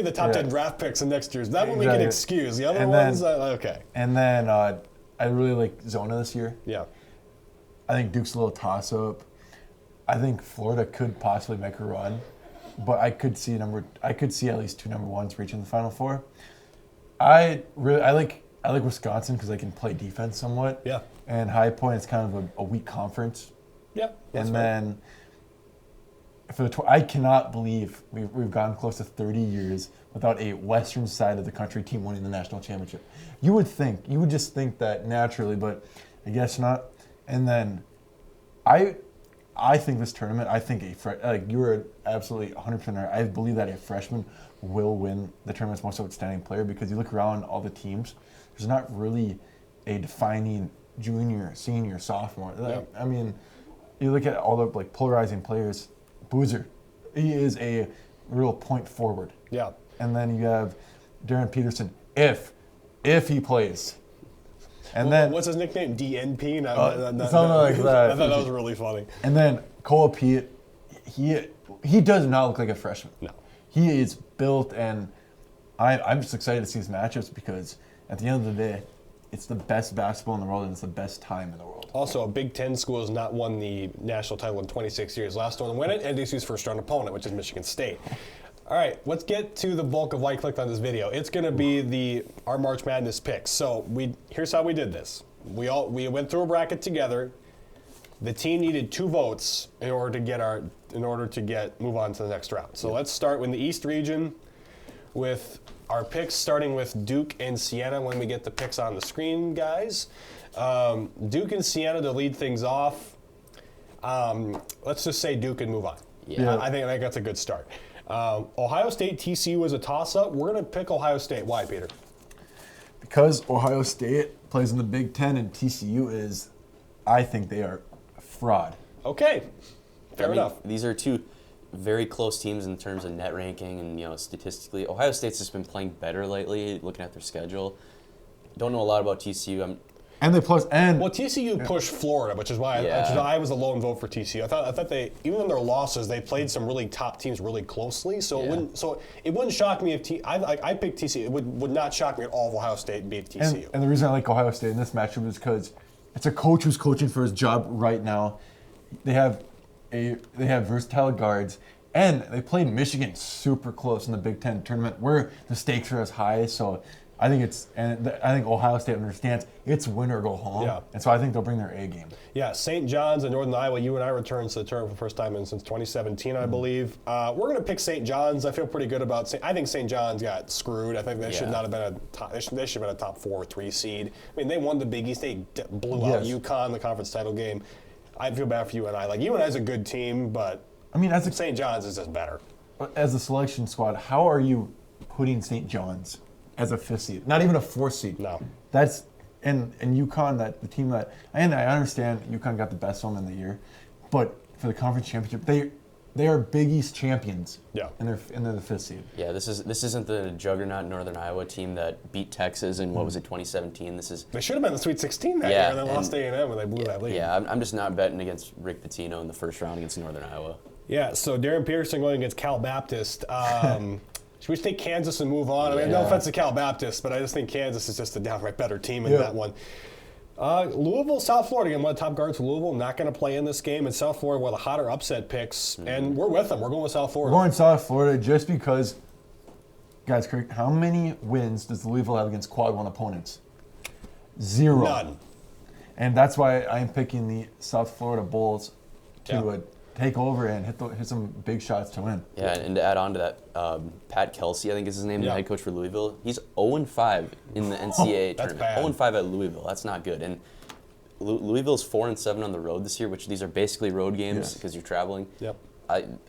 the top 10 draft picks in next year's. That one we can excuse. The other ones, okay. And then I really like Zona this year. Yeah. I think Duke's a little toss-up. I think Florida could possibly make a run, but I could see at least 2 number ones reaching the Final Four. I like Wisconsin because they can play defense somewhat. Yeah. And High Point is kind of a weak conference. Yeah. And then I cannot believe we've gone close to 30 years without a western side of the country team winning the national championship. You would just think that naturally, but I guess not. And then I think this tournament, you were absolutely 100% right. I believe that a freshman will win the tournament's most outstanding player because you look around all the teams, there's not really a defining junior, senior, sophomore. Yep. I mean, you look at all the polarizing players. Boozer, he is a real point forward. Yeah. And then you have Darren Peterson, if he plays. And then what's his nickname? DNP? Something like that. I thought that was really funny. And then Cole Pete, he does not look like a freshman. No. He is built, and I'm just excited to see his matchups because at the end of the day, it's the best basketball in the world and it's the best time in the world. Also, a Big Ten school has not won the national title in 26 years. Last one to win it, NDSU's first-round opponent, which is Michigan State. All right, let's get to the bulk of why you clicked on this video. It's going to be our March Madness picks. So here's how we did this. We went through a bracket together. The team needed 2 votes in order to move on to the next round. So let's start in the East region with our picks, starting with Duke and Siena when we get the picks on the screen, guys. Duke and Siena to lead things off. Let's just say Duke and move on. Yeah. I think that's a good start. Ohio State, TCU is a toss-up. We're going to pick Ohio State. Why, Peter? Because Ohio State plays in the Big Ten and TCU is, I think they are fraud. Okay, fair enough. These are 2 very close teams in terms of net ranking and statistically. Ohio State's just been playing better lately, looking at their schedule. Don't know a lot about TCU. Well, TCU pushed Florida, which is why I was a lone vote for TCU. I thought they, even in their losses, they played some really top teams really closely. So it wouldn't shock me if I picked TCU. It would not shock me at all if Ohio State beat TCU. And the reason I like Ohio State in this matchup is because it's a coach who's coaching for his job right now. They have versatile guards, and they played Michigan super close in the Big Ten tournament where the stakes are as high. So I think Ohio State understands it's win or go home. Yeah. And so I think they'll bring their A game. Yeah, St. John's and Northern Iowa, you and I returned to the tournament for the first time since 2017, I believe. We're going to pick St. John's. I feel pretty good about I think St. John's got screwed. I think they should not have been they should have been a top 4 or 3 seed. I mean, they won the Big East. They blew out UConn, the conference title game. I feel bad for UNI. Like, UNI is a good team, but St. John's is just better. As a selection squad, how are you putting St. John's as a 5th seed? Not even a 4th seed. No. That's and UConn, the team that, and I understand UConn got the best one in the year, but for the conference championship, they are Big East champions. Yeah. And they're the 5th seed. Yeah, this isn't the juggernaut Northern Iowa team that beat Texas in 2017. They should have been in the Sweet 16 that year, and then lost A&M when they blew that lead. Yeah, I'm just not betting against Rick Pitino in the first round against Northern Iowa. Yeah, so Darren Peterson going against Cal Baptist. Should we take Kansas and move on? I mean, no offense to Cal Baptist, but I just think Kansas is just a downright better team in that one. Louisville, South Florida, again, one of the top guards for Louisville, not going to play in this game. And South Florida, one of the hotter upset picks, and we're with them. We're going with South Florida. We're going South Florida just because, guys, how many wins does Louisville have against Quad 1 opponents? 0. None. And that's why I'm picking the South Florida Bulls to take over and hit some big shots to win. Yeah, and to add on to that, Pat Kelsey, I think is his name, the head coach for Louisville. He's 0-5 in the NCAA tournament. Bad. 0-5 at Louisville. That's not good. And Louisville's 4-7 on the road this year, which these are basically road games because you're traveling. Yep.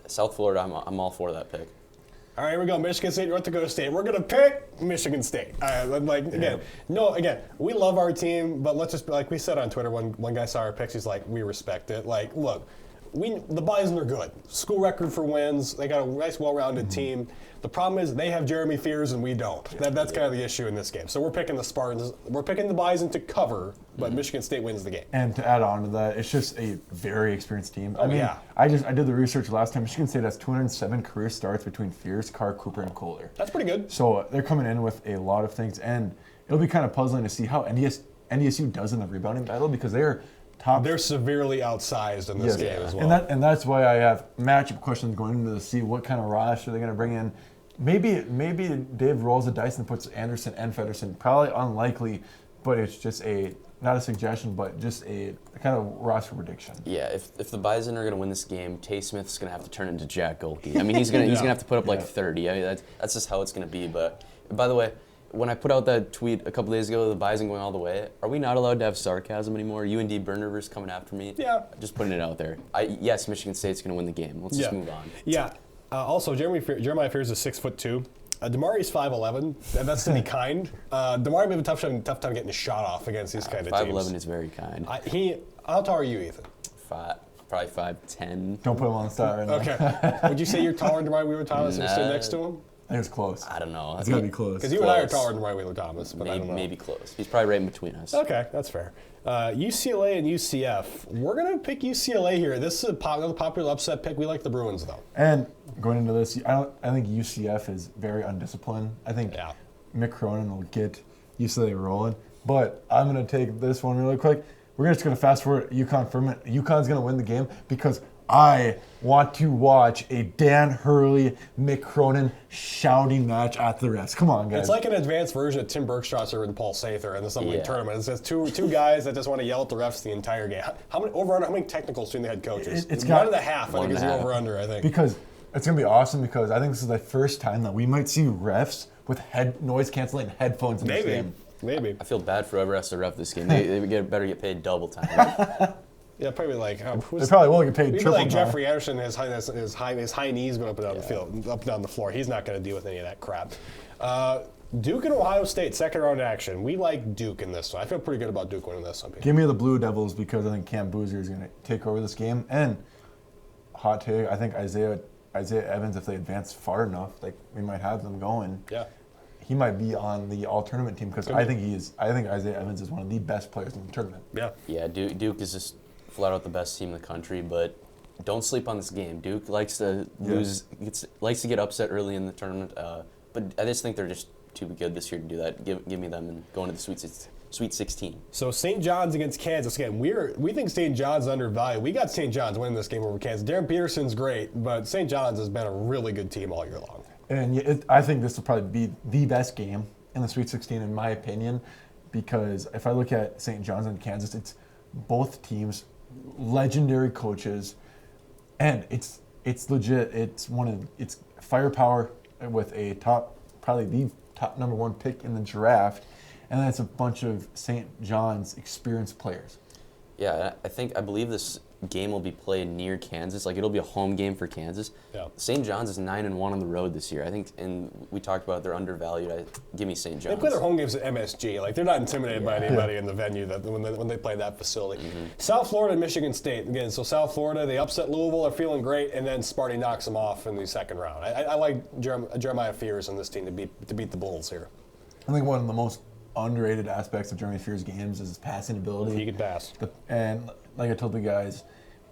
South Florida, I'm all for that pick. All right, here we go. Michigan State, North Dakota State. We're going to pick Michigan State. Again, we love our team, but let's just, like we said on Twitter, when one guy saw our picks, he's like, we respect it. Like, look, the Bison are good. School record for wins. They got a nice, well-rounded team. The problem is they have Jeremy Fears and we don't. That's kind of the issue in this game. So we're picking the Spartans. We're picking the Bison to cover, but Michigan State wins the game. And to add on to that, it's just a very experienced team. Oh, I did the research last time. Michigan State has 207 career starts between Fears, Carr, Cooper, and Kohler. That's pretty good. So they're coming in with a lot of things, and it'll be kind of puzzling to see how NDSU does in the rebounding battle because they're top. They're severely outsized in this game as well. And that's why I have matchup questions going into the see what kind of roster they're going to bring in. Maybe Dave rolls the dice and puts Anderson and Feddersen. Probably unlikely, but it's just not a suggestion, but just a kind of roster prediction. Yeah, if the Bison are going to win this game, Tay Smith's going to have to turn into Jack Golke. I mean, he's going to have to put up like 30. I mean, that's just how it's going to be. But by the way, when I put out that tweet a couple days ago, the Bison going all the way, are we not allowed to have sarcasm anymore? UND Burnivers coming after me? Yeah. Just putting it out there. Yes, Michigan State's going to win the game. Let's just move on. Yeah. Also, Jeremiah Fears is 6'2". Demari's 5'11", and that's to be kind. Demari may have a tough time getting a shot off against these kind of teams. 5'11" is very kind. How tall are you, Ethan? Probably 5'10". Don't put him on the spot right now. Okay. Would you say you're taller than Demari Wheeler-Thomas and stood next to him? I think it's close. I don't know. It's got to be close. Because you and I are taller than Demari Wheeler-Thomas, but I don't know. Maybe close. He's probably right in between us. Okay, that's fair. UCLA and UCF. We're going to pick UCLA here. This is another popular upset pick. We like the Bruins, though. And going into this, I think UCF is very undisciplined. I think Mick Cronin will get UCLA rolling. But I'm going to take this one really quick. We're just going to fast forward UConn for a minute. UConn's going to win the game because I want to watch a Dan Hurley, Mick Cronin shouting match at the refs. Come on, guys. It's like an advanced version of Tim Bergstrasser and Paul Sather in the Summer League tournament. It's just two guys that just want to yell at the refs the entire game. How many technicals between the head coaches? It's got 1.5, I think, is the over-under, I think. Because it's going to be awesome because I think this is the first time that we might see refs with noise-canceling headphones in this game. Maybe. I feel bad for whoever has to ref this game. They better get paid double time. Yeah, probably like they probably will get paid triple like time. Jeffrey Anderson, his high knees going up and down the field, up and down the floor. He's not going to deal with any of that crap. Duke and Ohio State, second round action. We like Duke in this one. I feel pretty good about Duke winning this one. Give me the Blue Devils because I think Cam Boozer is going to take over this game. And hot take, I think Isaiah Evans, if they advance far enough, like we might have them going. Yeah. He might be on the all-tournament team because I think Isaiah Evans is one of the best players in the tournament. Yeah. Yeah, Duke is just flat out the best team in the country, but don't sleep on this game. Duke likes to lose, likes to get upset early in the tournament, but I just think they're just too good this year to do that. Give me them and going to the Sweet 16. So St. John's against Kansas. Again, we think St. John's is undervalued. We got St. John's winning this game over Kansas. Darren Peterson's great, but St. John's has been a really good team all year long. And I think this will probably be the best game in the Sweet 16 in my opinion, because if I look at St. John's and Kansas, it's both teams, legendary coaches, and it's legit. It's it's firepower with a probably the top number 1 pick in the draft, and then it's a bunch of St. John's experienced players. Yeah, I believe this game will be played near Kansas. Like, it'll be a home game for Kansas. Yeah. St. John's is 9-1 on the road this year. I think, and we talked about they're undervalued. Give me St. John's. They play their home games at MSG. Like, they're not intimidated by anybody in the venue when they play that facility. Mm-hmm. South Florida and Michigan State. Again, so South Florida, they upset Louisville. They're feeling great, and then Sparty knocks them off in the second round. I like Jeremiah Fears on this team to beat the Bulls here. I think one of the most underrated aspects of Jeremy Fears' games is his passing ability. He can pass. And like I told the guys,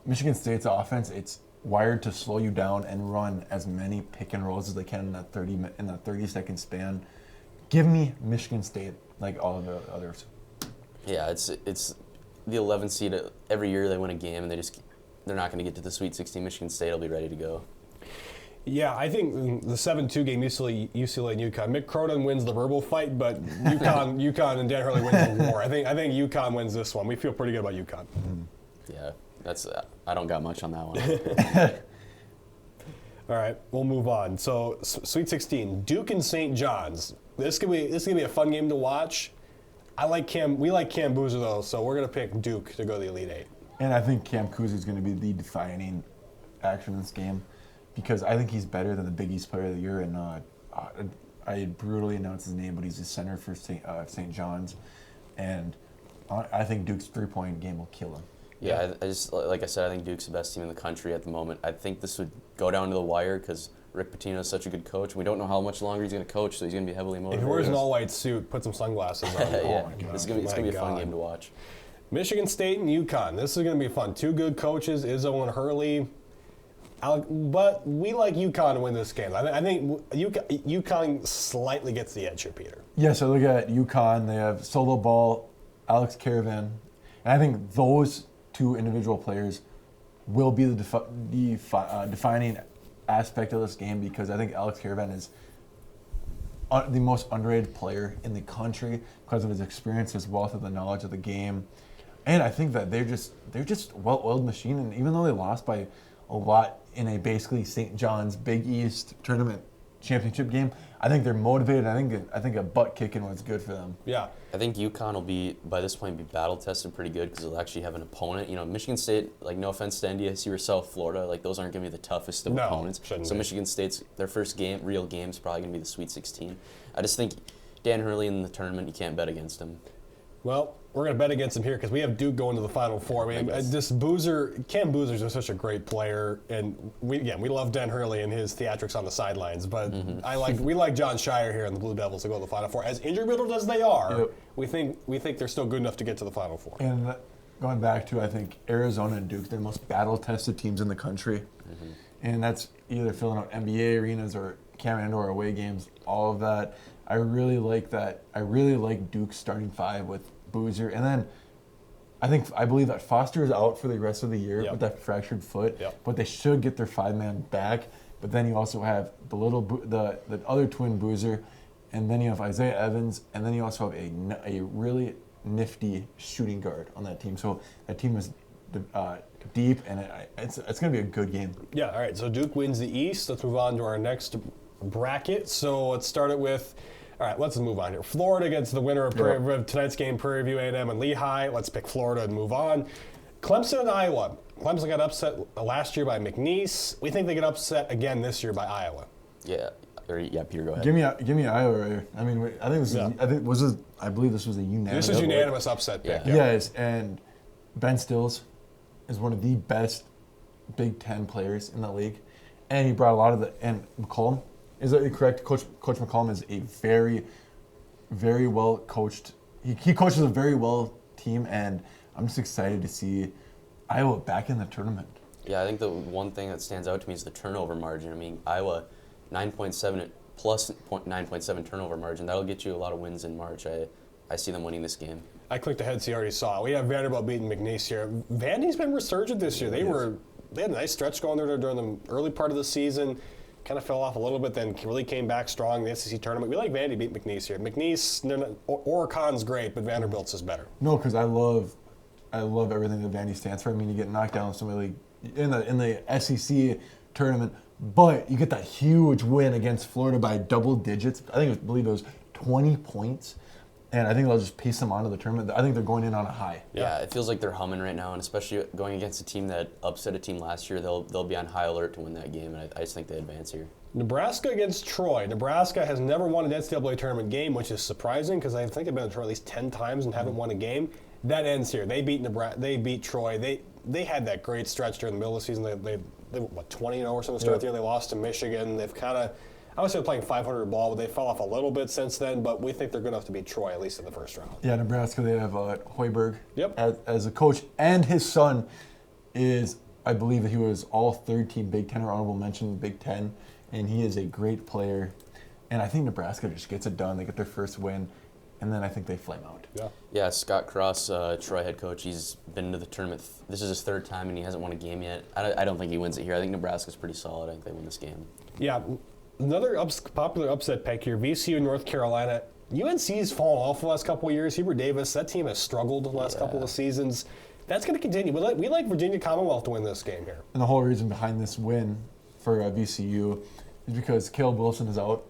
Michigan State's offense, it's wired to slow you down and run as many pick and rolls as they can in that 30-second span. Give me Michigan State like all of the others. Yeah, it's the 11th seed. Every year they win a game and they're not going to get to the Sweet 16. Michigan State will be ready to go. Yeah, I think the 7-2 game, UCLA and UConn. Mick Cronin wins the verbal fight, but UConn and Dan Hurley wins the war. I think UConn wins this one. We feel pretty good about UConn. Yeah, I don't got much on that one. All right, we'll move on. So Sweet 16, Duke and St. John's. This could be a fun game to watch. We like Cam Boozer though, so we're gonna pick Duke to go to the Elite Eight. And I think Cam Boozer is going to be the defining action in this game, because I think he's better than the Big East Player of the Year, and I brutally announce his name, but he's the center for St. John's, and I think Duke's 3-point game will kill him. Yeah, I just, like I said, I think Duke's the best team in the country at the moment. I think this would go down to the wire because Rick Pitino is such a good coach. We don't know how much longer he's going to coach, so he's going to be heavily motivated. If he wears an all-white suit, put some sunglasses on. Yeah, this is going to be a fun game to watch. Michigan State and UConn. This is going to be fun. Two good coaches, Izzo and Hurley. But we like UConn to win this game. I think UConn slightly gets the edge here, Peter. Yeah, so look at UConn. They have Solo Ball, Alex Caravan. And I think those two individual players will be the defining aspect of this game, because I think Alex Caravan is the most underrated player in the country because of his experience, his wealth of the knowledge of the game. And I think that they're just a well-oiled machine. And even though they lost by a lot in a basically St. John's Big East tournament championship game, I think they're motivated. I think a butt kicking was good for them. Yeah. I think UConn will be, by this point, be battle tested pretty good because they'll actually have an opponent. You know, Michigan State, like, no offense to NDSU or South Florida, like, those aren't going to be the toughest of opponents. So Michigan State's, their first real game is probably going to be the Sweet 16. I just think Dan Hurley in the tournament, you can't bet against him. Well, we're going to bet against him here because we have Duke going to the Final Four. I mean, Cam Boozer's just such a great player, and we love Dan Hurley and his theatrics on the sidelines, but we like John Shire here and the Blue Devils to go to the Final Four. As injury-riddled as they are, we think they're still good enough to get to the Final Four. And going back to, I think, Arizona and Duke, they're the most battle-tested teams in the country, and that's either filling out NBA arenas or Cam Indoor away games, all of that. I really like that. I really like Duke's starting five with Boozer, and then I believe that Foster is out for the rest of the year with that fractured foot, but they should get their 5-man back. But then you also have the other twin Boozer, and then you have Isaiah Evans, and then you also have a really nifty shooting guard on that team. So that team is deep, and it's going to be a good game. Yeah. All right. So Duke wins the East. Let's move on to our next bracket. So let's start it with. All right, let's move on here. Florida against the winner of tonight's game, Prairie View A&M and Lehigh. Let's pick Florida and move on. Clemson and Iowa. Clemson got upset last year by McNeese. We think they get upset again this year by Iowa. Yeah. Peter, go ahead. Give me Iowa right here. I mean, I believe this was a unanimous. This is unanimous upset pick. Yeah. Yes, and Ben Stills is one of the best Big Ten players in the league, and he brought a lot of and McCollum. Is that correct? Coach McCollum is a very, very well coached. He coaches a very well team, and I'm just excited to see Iowa back in the tournament. Yeah, I think the one thing that stands out to me is the turnover margin. I mean, Iowa, 9.7 plus 9.7 turnover margin. That'll get you a lot of wins in March. I see them winning this game. I clicked ahead, so you already saw it. We have Vanderbilt beating McNeese here. Vandy's been resurgent this year. They had a nice stretch going there during the early part of the season. Kind of fell off a little bit, then really came back strong in the SEC tournament. We like Vandy beat McNeese here. McNeese, Oregon's great, but Vanderbilt's is better. No, because I love everything that Vandy stands for. I mean, you get knocked down somebody in the SEC tournament, but you get that huge win against Florida by double digits. I believe it was 20 points. And I think they'll just pace them onto the tournament. I think they're going in on a high. Yeah, it feels like they're humming right now, and especially going against a team that upset a team last year, they'll be on high alert to win that game, and I just think they advance here. Nebraska against Troy. Nebraska has never won an NCAA tournament game, which is surprising because I think they've been to Troy at least 10 times and haven't won a game. That ends here. They beat They beat Troy. They had that great stretch during the middle of the season. They 20-0 or something to start the year. They lost to Michigan. They've kind of. I would say playing 500 ball, but they fell off a little bit since then. But we think they're good enough to beat Troy, at least in the first round. Yeah, Nebraska, they have Hoiberg as a coach. And his son is, I believe that he was all third-team Big Ten or honorable mention Big Ten. And he is a great player. And I think Nebraska just gets it done. They get their first win. And then I think they flame out. Yeah, Scott Cross, Troy head coach, he's been to the tournament. This is his third time, and he hasn't won a game yet. I don't think he wins it here. I think Nebraska's pretty solid. I think they win this game. Yeah. Another popular upset pick here, VCU North Carolina. UNC's fallen off the last couple of years. Hubert Davis, that team has struggled the last couple of seasons. That's going to continue. We like Virginia Commonwealth to win this game here. And the whole reason behind this win for VCU is because Caleb Wilson is out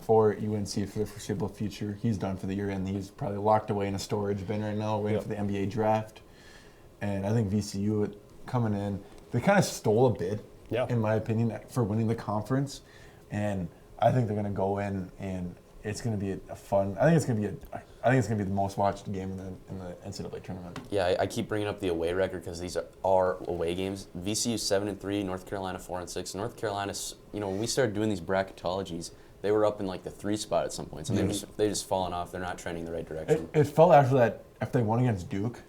for UNC for the foreseeable future. He's done for the year, and he's probably locked away in a storage bin right now waiting for the NBA draft. And I think VCU coming in, they kind of stole a bid, in my opinion, for winning the conference. And I think they're going to go in, and it's going to be a fun. I think it's going to be the most watched game in the NCAA tournament. Yeah, I keep bringing up the away record because these are away games. VCU 7-3, North Carolina 4-6. North Carolina, when we started doing these bracketologies, they were up in like the 3 spot at some points, and they just fallen off. They're not trending the right direction. It felt after they won against Duke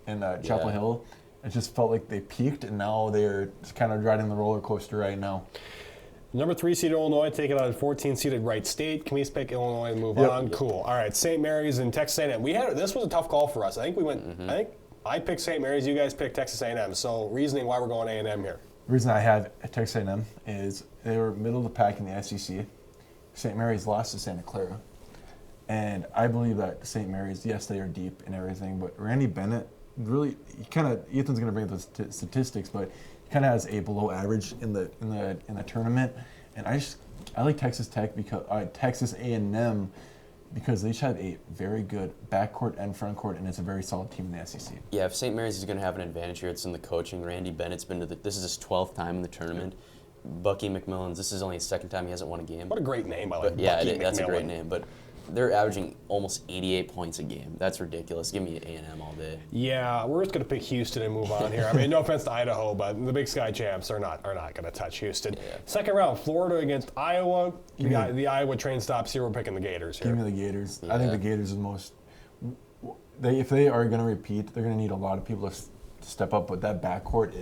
in Chapel Hill, it just felt like they peaked, and now they're just kind of riding the roller coaster right now. Number 3 seed Illinois taking on 14 seeded Wright State. Can we pick Illinois and move on? Cool. All right, St. Mary's and Texas A&M. This was a tough call for us. I think we went. I think I picked St. Mary's. You guys picked Texas A&M. So reasoning why we're going A&M here. The reason I have Texas A&M is they were middle of the pack in the SEC. St. Mary's lost to Santa Clara. And I believe that St. Mary's, yes, they are deep and everything, but Randy Bennett really, Ethan's going to bring up the statistics, but he kind of has a below average in the tournament. And I like Texas Tech because Texas A&M because they each have a very good backcourt and frontcourt, and it's a very solid team in the SEC. Yeah, if St. Mary's is going to have an advantage here, it's in the coaching. Randy Bennett's been to this is his 12th time in the tournament. Bucky McMillan's, this is only his second time he hasn't won a game. What a great name, by the way. Yeah, that's a great name. But they're averaging almost 88 points a game. That's ridiculous. Give me A&M all day. Yeah, we're just going to pick Houston and move on here. I mean, no offense to Idaho, but the Big Sky champs are not going to touch Houston. Yeah. Second round, Florida against Iowa. The Iowa train stops here. We're picking the Gators here. Give me the Gators. Yeah. I think the Gators are the most. If they are going to repeat, they're going to need a lot of people to step up. But that backcourt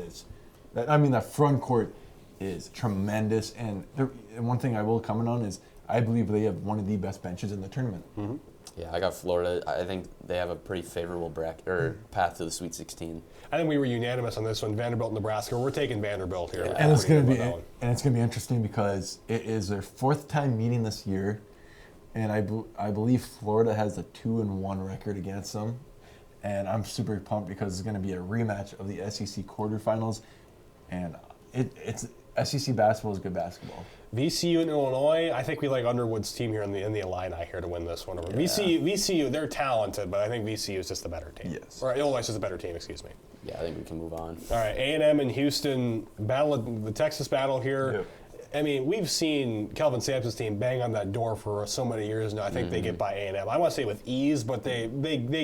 that front court is tremendous. And one thing I will comment on is I believe they have one of the best benches in the tournament. Mm-hmm. Yeah, I got Florida. I think they have a pretty favorable path to the Sweet 16. I think we were unanimous on this one. Vanderbilt, Nebraska. We're taking Vanderbilt here. Yeah. And it's going to be interesting because it is their fourth time meeting this year, and I believe Florida has a 2-1 record against them, and I'm super pumped because it's going to be a rematch of the SEC quarterfinals, and it's SEC basketball is good basketball. VCU and Illinois, I think we like Underwood's team here in the Illini here to win this one. Yeah. VCU, they're talented, but I think VCU is just the better team. Yes. Or Illinois is just the better team, excuse me. Yeah, I think we can move on. All right, A&M and Houston, the Texas battle here. Yep. I mean, we've seen Kelvin Sampson's team bang on that door for so many years now. I think they get by A&M. I want to say with ease, but they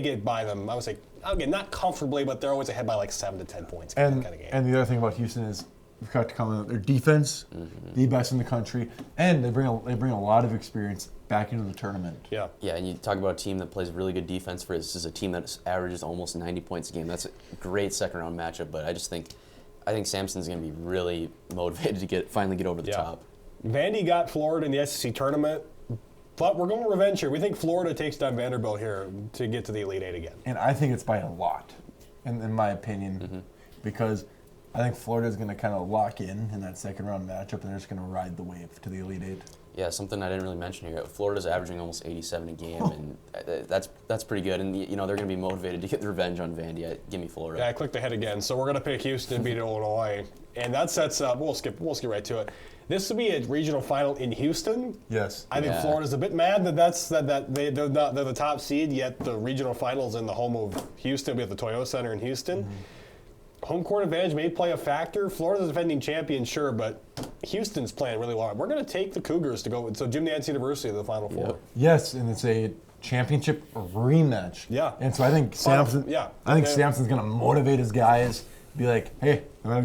get by them. I would say, again, not comfortably, but they're always ahead by like 7 to 10 points. And kind of game. And the other thing about Houston is, we've got to comment on their defense, the best in the country, and they bring a lot of experience back into the tournament. Yeah. Yeah, and you talk about a team that plays really good defense. This is a team that averages almost 90 points a game. That's a great second round matchup, but I think Sampson's going to be really motivated to finally get over the top. Vandy got Florida in the SEC tournament, but we're going revenge here. We think Florida takes down Vanderbilt here to get to the Elite Eight again. And I think it's by a lot, in my opinion, because I think Florida's going to kind of lock in that second round matchup, and they're just going to ride the wave to the Elite Eight. Yeah, something I didn't really mention here. Florida's averaging almost 87 a game, and that's pretty good. And they're going to be motivated to get the revenge on Vandy. Give me Florida. Yeah, I clicked ahead again. So we're going to pick Houston and beat Illinois, and that sets up. We'll skip right to it. This will be a regional final in Houston. Yes. I think Florida's a bit mad that they're the top seed, yet the regional finals in the home of Houston. We have the Toyota Center in Houston. Home court advantage may play a factor. Florida's defending champion, sure, but Houston's playing really well. We're going to take the Cougars to go. So Jim Nantz University to the Final Four. Yes, and it's a championship rematch. Yeah. And so I think Sampson's going to motivate his guys. Be like, hey, they might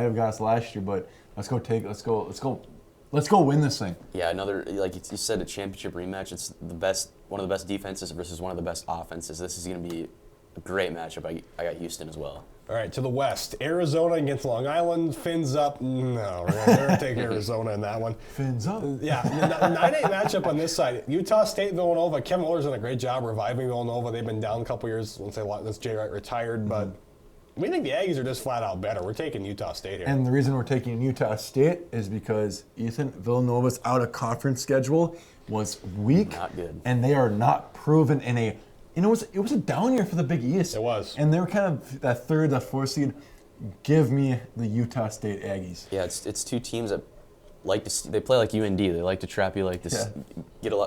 have got us last year, but let's go win this thing. Yeah, another, like you said, a championship rematch. It's one of the best defenses versus one of the best offenses. This is going to be a great matchup. I got Houston as well. All right, to the west, Arizona against Long Island. Fins up. No, we're going to take Arizona in that one. Fins up. Yeah, the 9-8 matchup on this side. Utah State, Villanova. Kevin Miller's done a great job reviving Villanova. They've been down a couple years since Jay Wright retired, but we think the Aggies are just flat out better. We're taking Utah State here. And the reason we're taking Utah State is because, Ethan, Villanova's out-of-conference schedule was weak. Not good. And they are not proven in a... it was a down year for the Big East. It was. And they were kind of that third, that fourth seed. Give me the Utah State Aggies. Yeah, it's two teams that they play like UND. They like to trap you like this,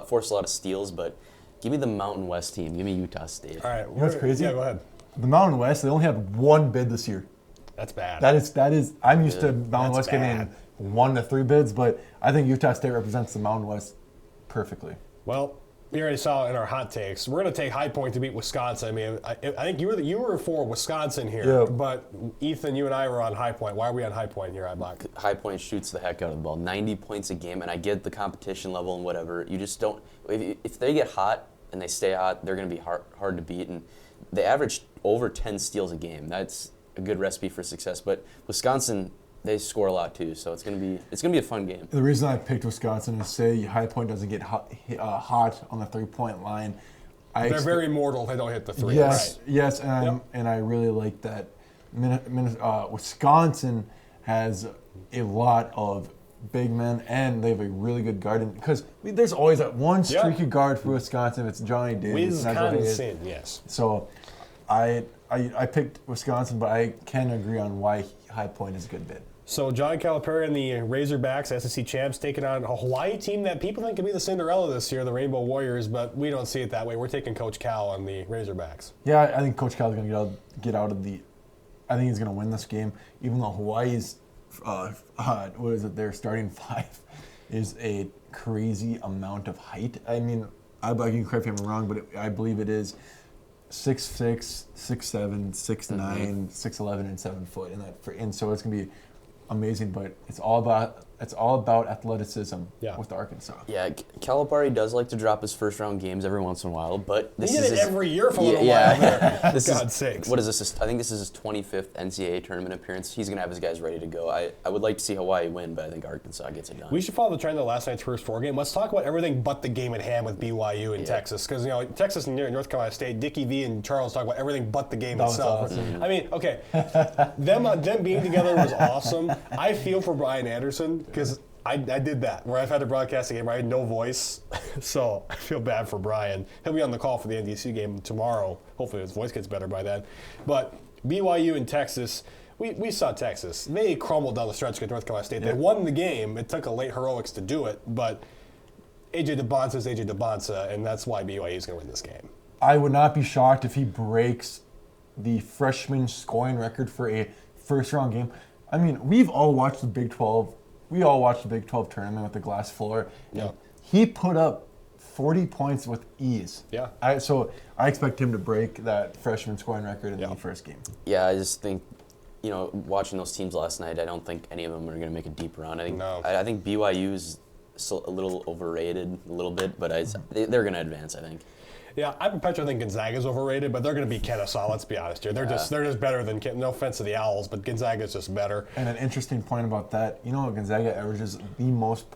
force a lot of steals, but give me the Mountain West team. Give me Utah State. All right. You know what's crazy? Yeah, go ahead. The Mountain West, they only had one bid this year. That's bad. That is. I'm used to Mountain West getting 1 to 3 bids, but I think Utah State represents the Mountain West perfectly. Well, we already saw in our hot takes. We're going to take High Point to beat Wisconsin. I mean, I think you were for Wisconsin here, but Ethan, you and I were on High Point. Why are we on High Point here, Ibach? High Point shoots the heck out of the ball. 90 points a game, and I get the competition level and whatever. You just don't. If they get hot and they stay hot, they're going to be hard to beat. And they average over 10 steals a game. That's a good recipe for success. But Wisconsin, they score a lot too, so it's gonna be a fun game. The reason I picked Wisconsin is say High Point doesn't get hot on the 3-point line. They're very mortal if they don't hit the three. Yes, Right. yes, and I really like that. Wisconsin has a lot of big men, and they have a really good guard. Because there's always that one streaky guard for Wisconsin. It's Johnny Davis. Wisconsin, yes. So, I picked Wisconsin, but I can agree on why High Point is a good bid. So John Calipari and the Razorbacks, SEC champs, taking on a Hawaii team that people think could be the Cinderella this year, the Rainbow Warriors, but we don't see it that way. We're taking Coach Cal on the Razorbacks. Yeah, I think Coach Cal is going to get out of the. I think he's going to win this game, even though Hawaii's what is it? Their starting five is a crazy amount of height. I mean, I can correct me if I'm wrong, but I believe it is 6'6", 6'7", 6'9", 6'11", and 7 foot, and so it's going to be amazing, but it's all about athleticism with Arkansas. Yeah, Calipari does like to drop his first round games every once in a while, but this he is did it every year for a little while there. God's sakes. What is this? I think this is his 25th NCAA tournament appearance. He's gonna have his guys ready to go. I would like to see Hawaii win, but I think Arkansas gets it done. We should follow the trend of last night's first four game. Let's talk about everything but the game at hand with BYU and Texas, because Texas and North Carolina State, Dickie V and Charles talk about everything but the game itself. Awesome. I mean, okay, them being together was awesome. I feel for Brian Anderson because I did that, where I've had to broadcast a game where I had no voice, so I feel bad for Brian. He'll be on the call for the NDSU game tomorrow. Hopefully his voice gets better by then. But BYU and Texas, we saw Texas. They crumbled down the stretch against North Carolina State. They won the game. It took a late heroics to do it, but AJ DeBonsa is AJ DeBonsa, and that's why BYU is going to win this game. I would not be shocked if he breaks the freshman scoring record for a first-round game. I mean, we've all watched the Big 12. We all watched the Big 12 tournament with the glass floor. Yeah. He put up 40 points with ease. Yeah. So I expect him to break that freshman scoring record in the first game. Yeah, I just think, watching those teams last night, I don't think any of them are going to make a deep run. I think BYU is still a little overrated, a little bit, but they're going to advance, I think. Yeah, I perpetually think Gonzaga's overrated, but they're going to be Kennesaw. Let's be honest here. They're just better than. No offense to the Owls, but Gonzaga's just better. And an interesting point about that, Gonzaga averages the most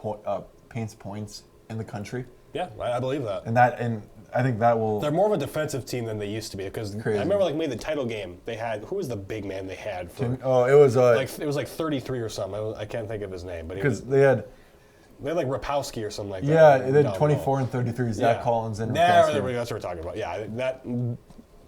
paints points in the country. Yeah, I believe that. And I think that will. They're more of a defensive team than they used to be, because I remember maybe the title game they had. Who was the big man they had for? It was it was like 33 or something. I can't think of his name, but because they had like Rapowski or something like that. Yeah, they had 24 and 33. Zach Collins and Rapowski. That's what we're talking about. Yeah,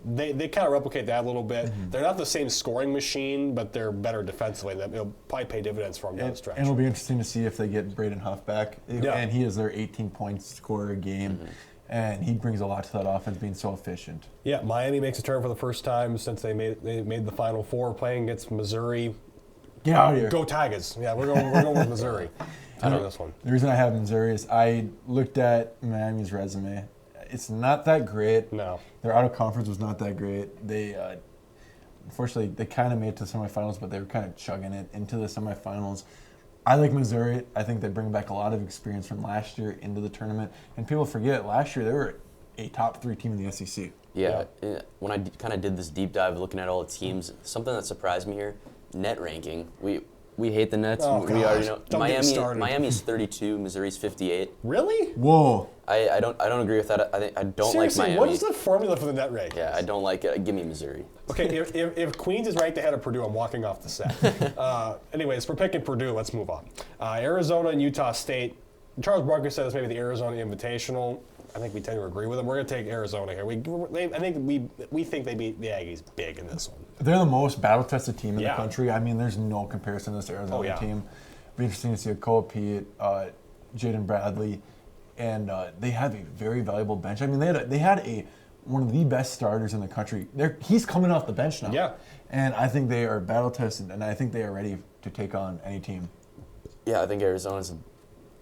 they kind of replicate that a little bit. Mm-hmm. They're not the same scoring machine, but they're better defensively. They'll probably pay dividends for them down the stretch. And it'll be interesting to see if they get Braden Huff back. Yeah. And he is their 18-point scorer a game. Mm-hmm. And he brings a lot to that offense, being so efficient. Yeah, Miami makes a turn for the first time since they made the Final Four, playing against Missouri. Get out of here. Go Tigers. Yeah, we're going with Missouri. On this one. The reason I have Missouri is I looked at Miami's resume. It's not that great. No. Their out of conference was not that great. They, unfortunately, they kind of made it to the semifinals, but they were kind of chugging it into the semifinals. I like Missouri. I think they bring back a lot of experience from last year into the tournament. And people forget, last year they were a top 3 team in the SEC. Yeah. When I kind of did this deep dive looking at all the teams, something that surprised me here, net ranking. We hate the Nets. Oh, we already know. Don't Miami's 32, Missouri's 58. Really? Whoa. I don't agree with that. I don't Seriously, like Miami. What is the formula for the net rankings? Yeah, I don't like it. Give me Missouri. Okay, if Queens is ranked ahead of Purdue, I'm walking off the set. Anyways, we're picking Purdue. Let's move on. Arizona and Utah State. Charles Barker said it's maybe the Arizona Invitational. I think we tend to agree with him. We're going to take Arizona here. I think we think they beat the Aggies big in this one. They're the most battle-tested team in the country. I mean, there's no comparison to this Arizona team. It'll be interesting to see Cole Pete, Jaden Bradley, and they have a very valuable bench. I mean, they had one of the best starters in the country. He's coming off the bench now. Yeah. And I think they are battle-tested, and I think they are ready to take on any team. Yeah, I think Arizona's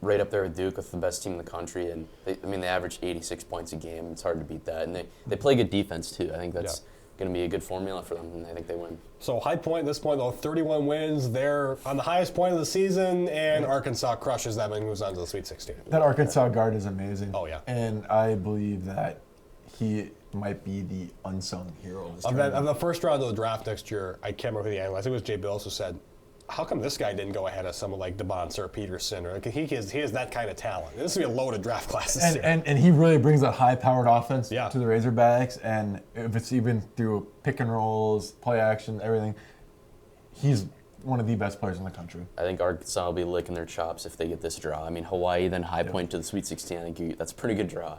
right up there with Duke with the best team in the country, and they average 86 points a game. It's hard to beat that, and they play good defense too. I think that's going to be a good formula for them, and I think they win. So high point at this point, though, 31 wins. They're on the highest point of the season, and Arkansas crushes them and moves on to the Sweet 16. That Arkansas guard is amazing. Oh, yeah. And I believe that he might be the unsung hero of this tournament. Of the first round of the draft next year, I can't remember who the analyst, I think it was Jay Bills who said, how come this guy didn't go ahead of someone like DeBonce or Peterson? Or like, he has that kind of talent. This would be a loaded draft class this year. And he really brings that high-powered offense Yeah. to the Razorbacks. And if it's even through pick and rolls, play action, everything, he's one of the best players in the country. I think Arkansas will be licking their chops if they get this draw. I mean, Hawaii, then High Point to the Sweet 16. I think that's a pretty good draw.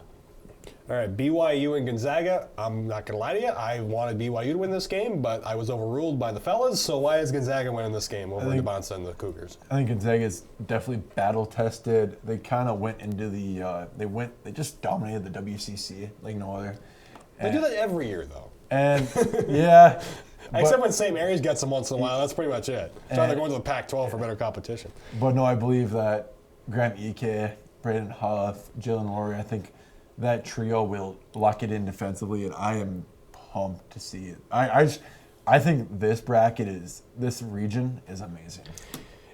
All right, BYU and Gonzaga. I'm not going to lie to you. I wanted BYU to win this game, but I was overruled by the fellas. So why is Gonzaga winning this game over DeBonce and the Cougars? I think Gonzaga is definitely battle-tested. They kind of went into the they just dominated the WCC like no other. They do that every year, though. And yeah. Except when St. Mary's gets them once in a while. That's pretty much it. So they're going to the Pac-12 for better competition. But no, I believe that Graham Ike, Braden Huff, Jalen Laurie, I think that trio will lock it in defensively, and I am pumped to see it. I think this region is amazing.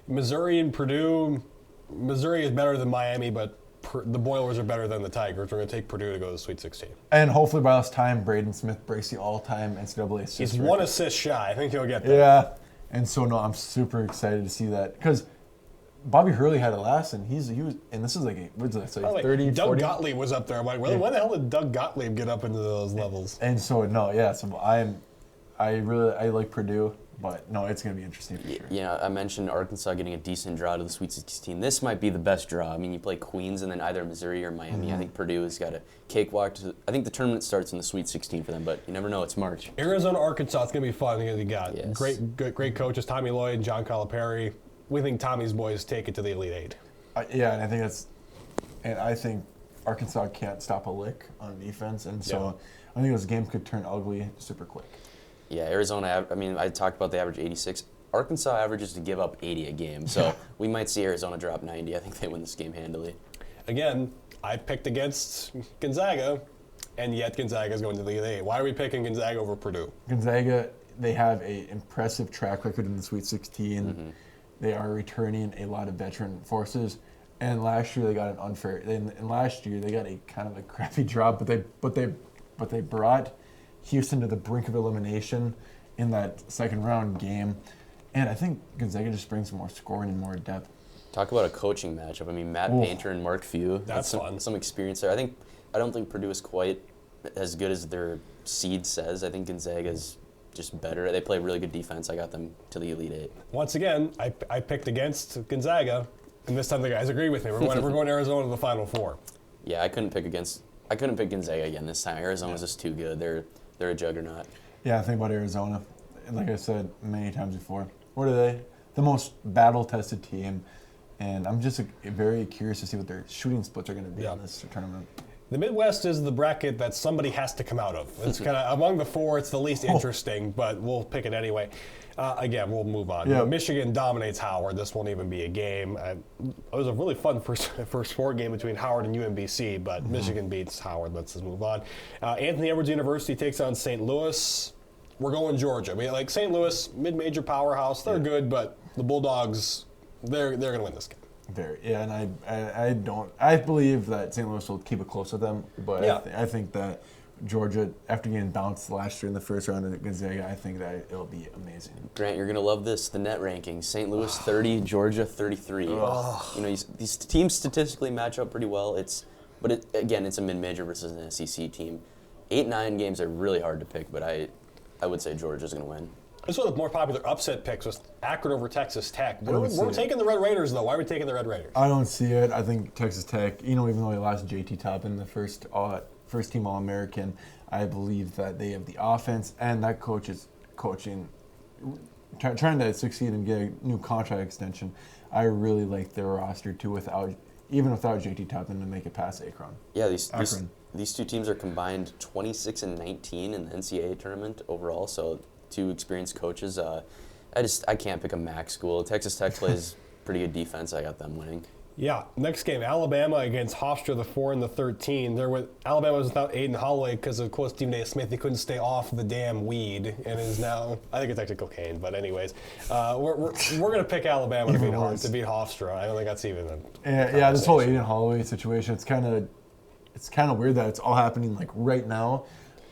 Missouri and Purdue. Missouri is better than Miami, but the Boilers are better than the Tigers. We're going to take Purdue to go to the Sweet 16. And hopefully by this time, Braden Smith breaks the all-time NCAA assist He's record. one assist shy. I think he'll get there. Yeah. And so, no, I'm super excited to see that. Because Bobby Hurley had it last, and he was, and this is like, what's this, like 30, Doug 40? Gottlieb was up there. I'm like, when the hell did Doug Gottlieb get up into those levels? And so, no, yeah, so I like Purdue, but no, it's going to be interesting for sure. Yeah, I mentioned Arkansas getting a decent draw to the Sweet 16. This might be the best draw. I mean, you play Queens and then either Missouri or Miami. I think Purdue has got a cakewalk. I think the tournament starts in the Sweet 16 for them, but you never know. It's March. Arizona, Arkansas, it's going to be fun. You got Yes. great coaches, Tommy Lloyd, John Calipari. We think Tommy's boys take it to the Elite Eight. Yeah, and I think Arkansas can't stop a lick on defense, and so I think this game could turn ugly super quick. Yeah, Arizona, I mean, I talked about the average 86. Arkansas averages to give up 80 a game, so we might see Arizona drop 90. I think they win this game handily. Again, I picked against Gonzaga, and yet Gonzaga is going to the Elite Eight. Why are we picking Gonzaga over Purdue? Gonzaga, they have an impressive track record in the Sweet 16. Mm-hmm. They are returning a lot of veteran forces, and last year they got an unfair. And last year they got a kind of a crappy drop, but they brought Houston to the brink of elimination in that second round game, and I think Gonzaga just brings more scoring and more depth. Talk about a coaching matchup. I mean, Matt Painter and Mark Few. That's fun. Some experience there. I don't think Purdue is quite as good as their seed says. I think Gonzaga is just better. They play really good defense. I got them to the Elite Eight. Once again, I picked against Gonzaga, and this time the guys agree with me. We're going Arizona to the Final Four. Yeah, I couldn't pick Gonzaga again this time. Arizona's just too good. They're a juggernaut. Yeah, I think about Arizona. Like I said many times before, what are they? The most battle-tested team, and I'm just very curious to see what their shooting splits are going to be in this tournament. The Midwest is the bracket that somebody has to come out of. It's kind of among the four. It's the least interesting, but we'll pick it anyway. Again, we'll move on. Yeah. Michigan dominates Howard. This won't even be a game. It was a really fun first four game between Howard and UMBC, but Michigan beats Howard. Let's just move on. Anthony Edwards University takes on St. Louis. We're going Georgia. I mean, like St. Louis, mid-major powerhouse. They're good, but the Bulldogs, they're going to win this game. And I believe that St. Louis will keep it close with them, but I think that Georgia, after getting bounced last year in the first round of Gonzaga, I think that it'll be amazing. Grant, you're gonna love this. The net rankings: St. Louis 30, Georgia 33. You know, these teams statistically match up pretty well. But it's a mid-major versus an SEC team. 8-9 games are really hard to pick, but I would say Georgia's gonna win. This is one of the more popular upset picks was Akron over Texas Tech. We're taking the Red Raiders, though. Why are we taking the Red Raiders? I don't see it. I think Texas Tech, even though they lost JT Toppin, the first team All-American, I believe that they have the offense, and that coach is coaching, trying to succeed and get a new contract extension. I really like their roster, too, even without JT Toppin to make it past Akron. Yeah, these two teams are combined 26-19 in the NCAA tournament overall, so two experienced coaches. I can't pick a MAC school. Texas Tech plays pretty good defense. I got them winning. Yeah. Next game, Alabama against Hofstra, the 4 and the 13. Alabama was without Aiden Holloway because of course Stephen A. Smith. He couldn't stay off the damn weed and is now. I think it's actually cocaine, but anyways, we're gonna pick Alabama to beat Hofstra. I don't think that's even a yeah. This whole Aiden Holloway situation, it's kind of weird that it's all happening like right now.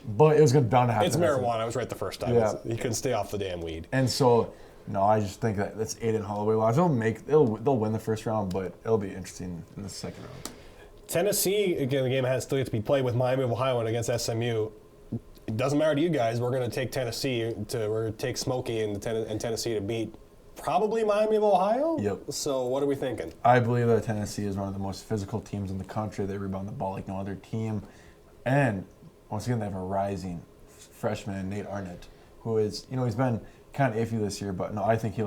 But it was bound to happen. It's marijuana. I was right the first time. Yeah. You couldn't stay off the damn weed. And so No, I just think that that's Aiden Holloway. They'll win the first round, but it'll be interesting in the second round. Tennessee, again, the game has still yet to be played with Miami of Ohio and against SMU. It doesn't matter to you guys. We're going to take we're going to take Smokey and Tennessee to beat probably Miami of Ohio. Yep. So what are we thinking? I believe that Tennessee is one of the most physical teams in the country. They rebound the ball like no other team, and once again, they have a rising freshman, Nate Arnett, who is, he's been kind of iffy this year, but no, I think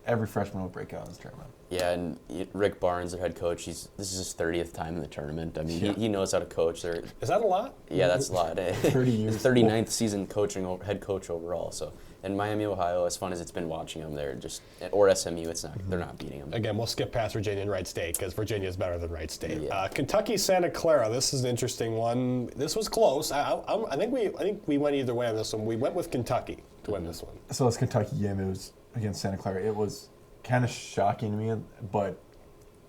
every freshman will break out in this tournament. Yeah, and Rick Barnes, their head coach, this is his 30th time in the tournament. I mean, he knows how to coach. Is that a lot? Yeah, that's a lot. 30 years. His 39th season head coach overall. So, and Miami, Ohio, as fun as it's been watching them, or SMU, they're not beating them. Again, we'll skip past Virginia and Wright State because Virginia is better than Wright State. Yeah. Kentucky, Santa Clara. This is an interesting one. This was close. I think we went either way on this one. We went with Kentucky to win this one. So this Kentucky game, it was against Santa Clara. It was kind of shocking to me, but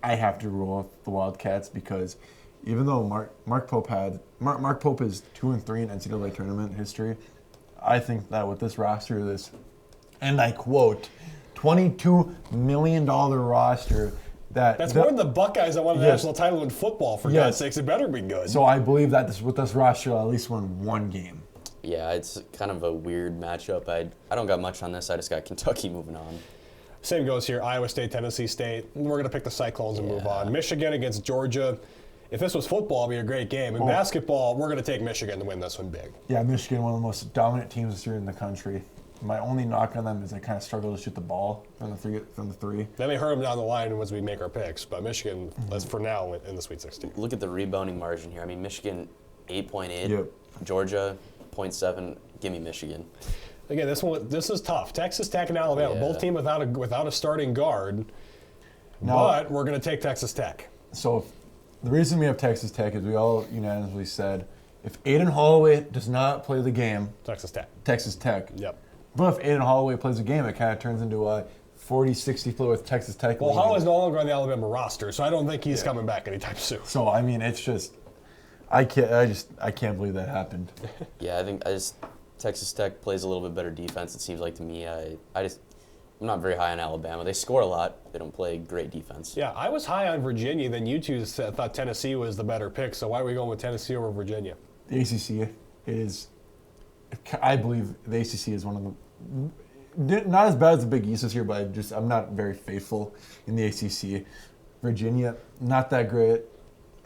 I have to rule with the Wildcats because even though Mark Pope is 2-3 in NCAA tournament history, I think that with this roster, and I quote, $22 million roster. That's more than the Buckeyes that won the national title in football, for God's sakes. It better be good. So I believe that with this roster, I'll at least win one game. Yeah, it's kind of a weird matchup. I don't got much on this. I just got Kentucky moving on. Same goes here. Iowa State, Tennessee State. We're going to pick the Cyclones and move on. Michigan against Georgia. If this was football, it'd be a great game. In basketball, we're going to take Michigan to win this one big. Yeah, Michigan, one of the most dominant teams this year in the country. My only knock on them is they kind of struggle to shoot the ball from the three. That may hurt them down the line as we make our picks, but Michigan, let's for now in the Sweet 16. Look at the rebounding margin here. I mean, Michigan 8.8, yep. Georgia 0.7. Give me Michigan. Again, this is tough. Texas Tech and Alabama, both teams without a starting guard. But we're going to take Texas Tech. So the reason we have Texas Tech is we all unanimously said if Aiden Holloway does not play the game, Texas Tech. Yep. But if Aiden Holloway plays the game, it kind of turns into a 40-60 split with Texas Tech. Well, Holloway's no longer on the Alabama roster, so I don't think he's coming back anytime soon. So I mean, it's just I can't believe that happened. Yeah, I think Texas Tech plays a little bit better defense. It seems like to me. I'm not very high on Alabama. They score a lot. They don't play great defense. Yeah, I was high on Virginia. Then you two thought Tennessee was the better pick. So why are we going with Tennessee over Virginia? The ACC is, I believe the ACC is one of the, not as bad as the Big East this year, but I'm not very faithful in the ACC. Virginia, not that great.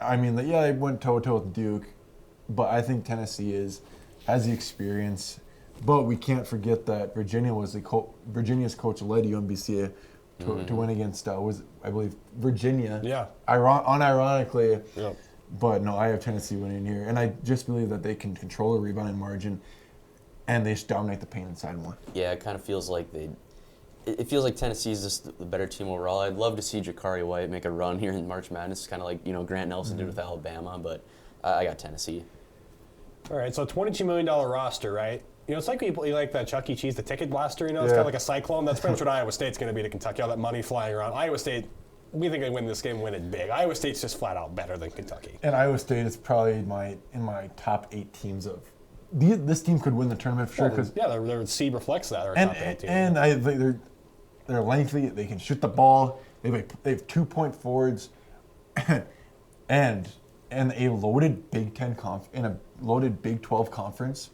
I mean, they went toe-to-toe with Duke, but I think Tennessee has the experience. But we can't forget that Virginia Virginia's coach led UMBC to win against I believe Virginia. Yeah. Unironically. Yeah. But no, I have Tennessee winning here, and I just believe that they can control the rebounding margin, and they just dominate the paint inside more. Yeah, it kind of feels like it feels like Tennessee is just the better team overall. I'd love to see Jakari White make a run here in March Madness, kind of like Grant Nelson did with Alabama, but I got Tennessee. All right, so $22 million roster, right? It's like people like that Chuck E. Cheese, the ticket blaster, it's kind of like a cyclone. That's pretty much what Iowa State's going to be to Kentucky, all that money flying around. Iowa State, we think they win this game and win it big. Iowa State's just flat out better than Kentucky. And Iowa State is probably in my top 8 teams of. This team could win the tournament for sure. Their seed reflects that. Top 8 team. And I think they're lengthy. They can shoot the ball. They have 2-point forwards, and a loaded Big 10 in a loaded Big 12 conference.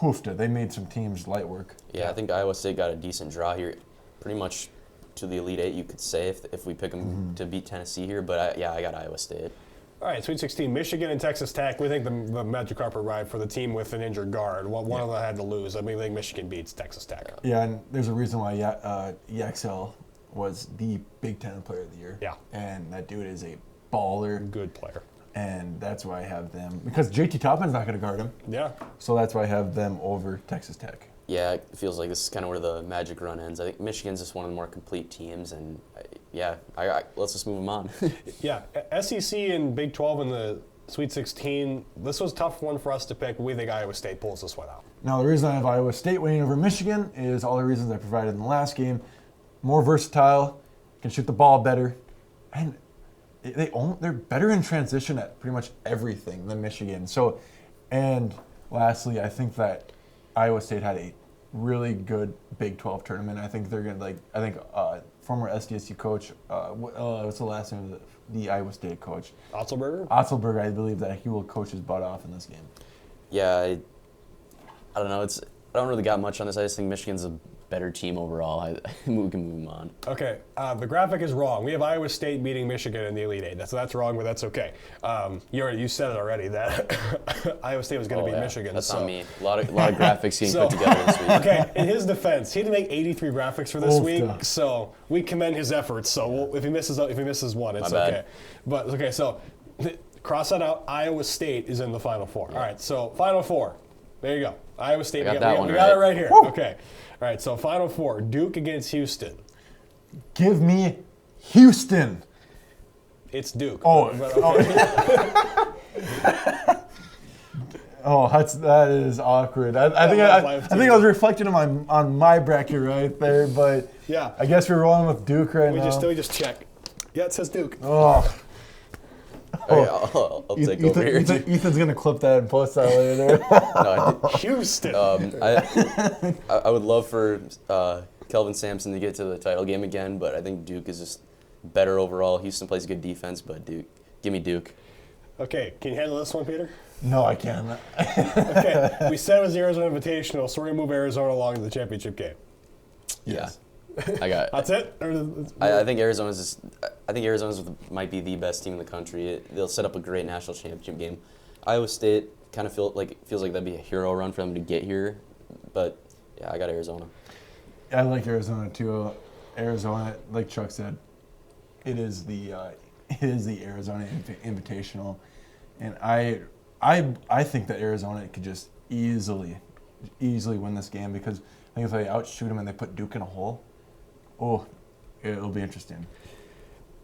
Hoofed. They made some teams light work. Yeah, I think Iowa State got a decent draw here, pretty much to the Elite Eight, you could say, if we pick them to beat Tennessee here. But I got Iowa State. All right, Sweet 16, Michigan and Texas Tech. We think the magic carpet ride for the team with an injured guard. One of them had to lose. I mean, I think Michigan beats Texas Tech. Yeah, and there's a reason why EXL was the Big Ten Player of the Year. Yeah. And that dude is a baller. Good player. And that's why I have them. Because JT Toppin's not going to guard him. Yeah. So that's why I have them over Texas Tech. Yeah, it feels like this is kind of where the magic run ends. I think Michigan's just one of the more complete teams, and let's just move them on. Yeah, SEC and Big 12 in the Sweet 16, this was a tough one for us to pick. We think Iowa State pulls this one out. Now, the reason I have Iowa State winning over Michigan is all the reasons I provided in the last game. More versatile, can shoot the ball better, and they're better in transition at pretty much everything than Michigan. So, and lastly, I think that Iowa State had a really good Big 12 tournament. I think they're gonna former SDSU coach, what's the last name of the Iowa State coach? Otzelberger, I believe that he will coach his butt off in this game. Yeah, I don't know. I don't really got much on this. I just think Michigan's a better team overall. We can move on. Okay, the graphic is wrong. We have Iowa State beating Michigan in the Elite Eight. That's wrong, but that's okay. You said it already that Iowa State was going to beat Michigan. That's on me. A lot of graphics being put together this week. Okay, in his defense, he had to make 83 graphics for this week, so we commend his efforts. So if he misses one, it's okay. But okay, so cross that out. Iowa State is in the Final Four. Yeah. All right, so Final Four. There you go. Iowa State. We got it right here. Woo! Okay. All right, so Final Four. Duke against Houston. Give me Houston. It's Duke. Oh, that is awkward. I think I was reflecting on my bracket right there, but yeah, I guess we're rolling with Duke right now. We just check. Yeah, it says Duke. Oh. I'll take over here. Ethan's gonna clip that and post that later. Houston. I would love for Kelvin Sampson to get to the title game again, but I think Duke is just better overall. Houston plays good defense, but Duke, give me Duke. Okay, can you handle this one, Peter? No, I can't. Okay, we said it was the Arizona Invitational, so we're gonna move Arizona along to the championship game. Yes. I got. That's it. I think Arizona's might be the best team in the country. They'll set up a great national championship game. Iowa State kind of feels like that'd be a hero run for them to get here, but yeah, I got Arizona. I like Arizona too. Arizona, like Chuck said, it is the Arizona Invitational, and I think that Arizona could just easily win this game because I think if they outshoot them and they put Duke in a hole. Oh, it'll be interesting.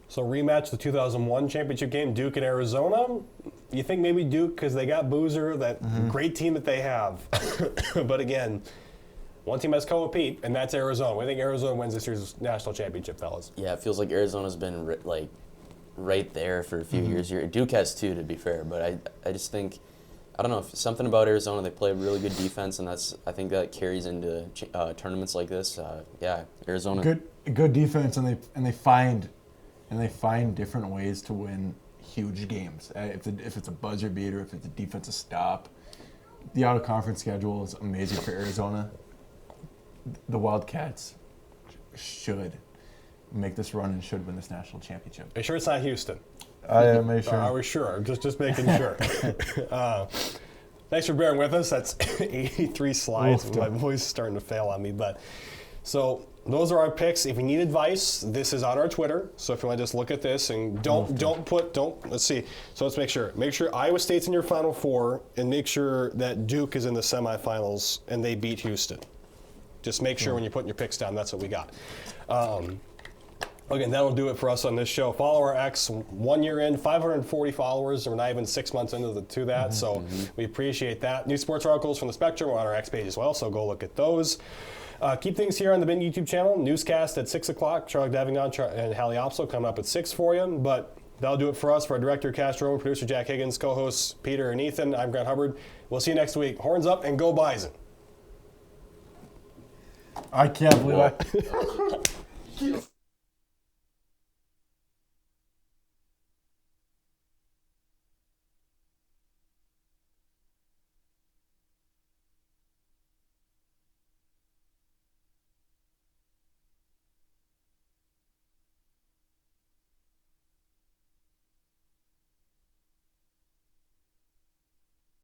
So rematch the 2001 championship game, Duke and Arizona. You think maybe Duke because they got Boozer, that great team that they have. But again, one team has co-compete, and that's Arizona. We think Arizona wins this year's national championship, fellas. Yeah, it feels like Arizona's been right there for a few years here. Duke has too, to be fair, but I just think. I don't know, something about Arizona, they play really good defense, and I think that carries into tournaments like this. Yeah, Arizona. Good defense, and they find different ways to win huge games. If it's a buzzer beater, if it's a defensive stop, the out of conference schedule is amazing for Arizona. The Wildcats should make this run and should win this national championship. Are you sure it's not Houston? I am sure. Are we sure? Just making sure. Thanks for bearing with us. That's 83 slides. My voice is starting to fail on me. But so those are our picks. If you need advice, this is on our Twitter. So if you want to just look at this and let's see. So let's make sure. Make sure Iowa State's in your Final Four, and make sure that Duke is in the semifinals and they beat Houston. Just make sure when you're putting your picks down, that's what we got. Again, that'll do it for us on this show. Follow our X. 1 year in, 540 followers. We're not even 6 months into that, so we appreciate that. New sports articles from the Spectrum are on our X page as well, so go look at those. Keep things here on the Bin YouTube channel. Newscast at 6 o'clock. Charlie Davignon and Hallie Opsel coming up at 6 for you. But that'll do it for us. For our director, Castro, producer Jack Higgins, co-hosts Peter and Ethan, I'm Grant Hubbard. We'll see you next week. Horns up and go Bison. I can't believe it.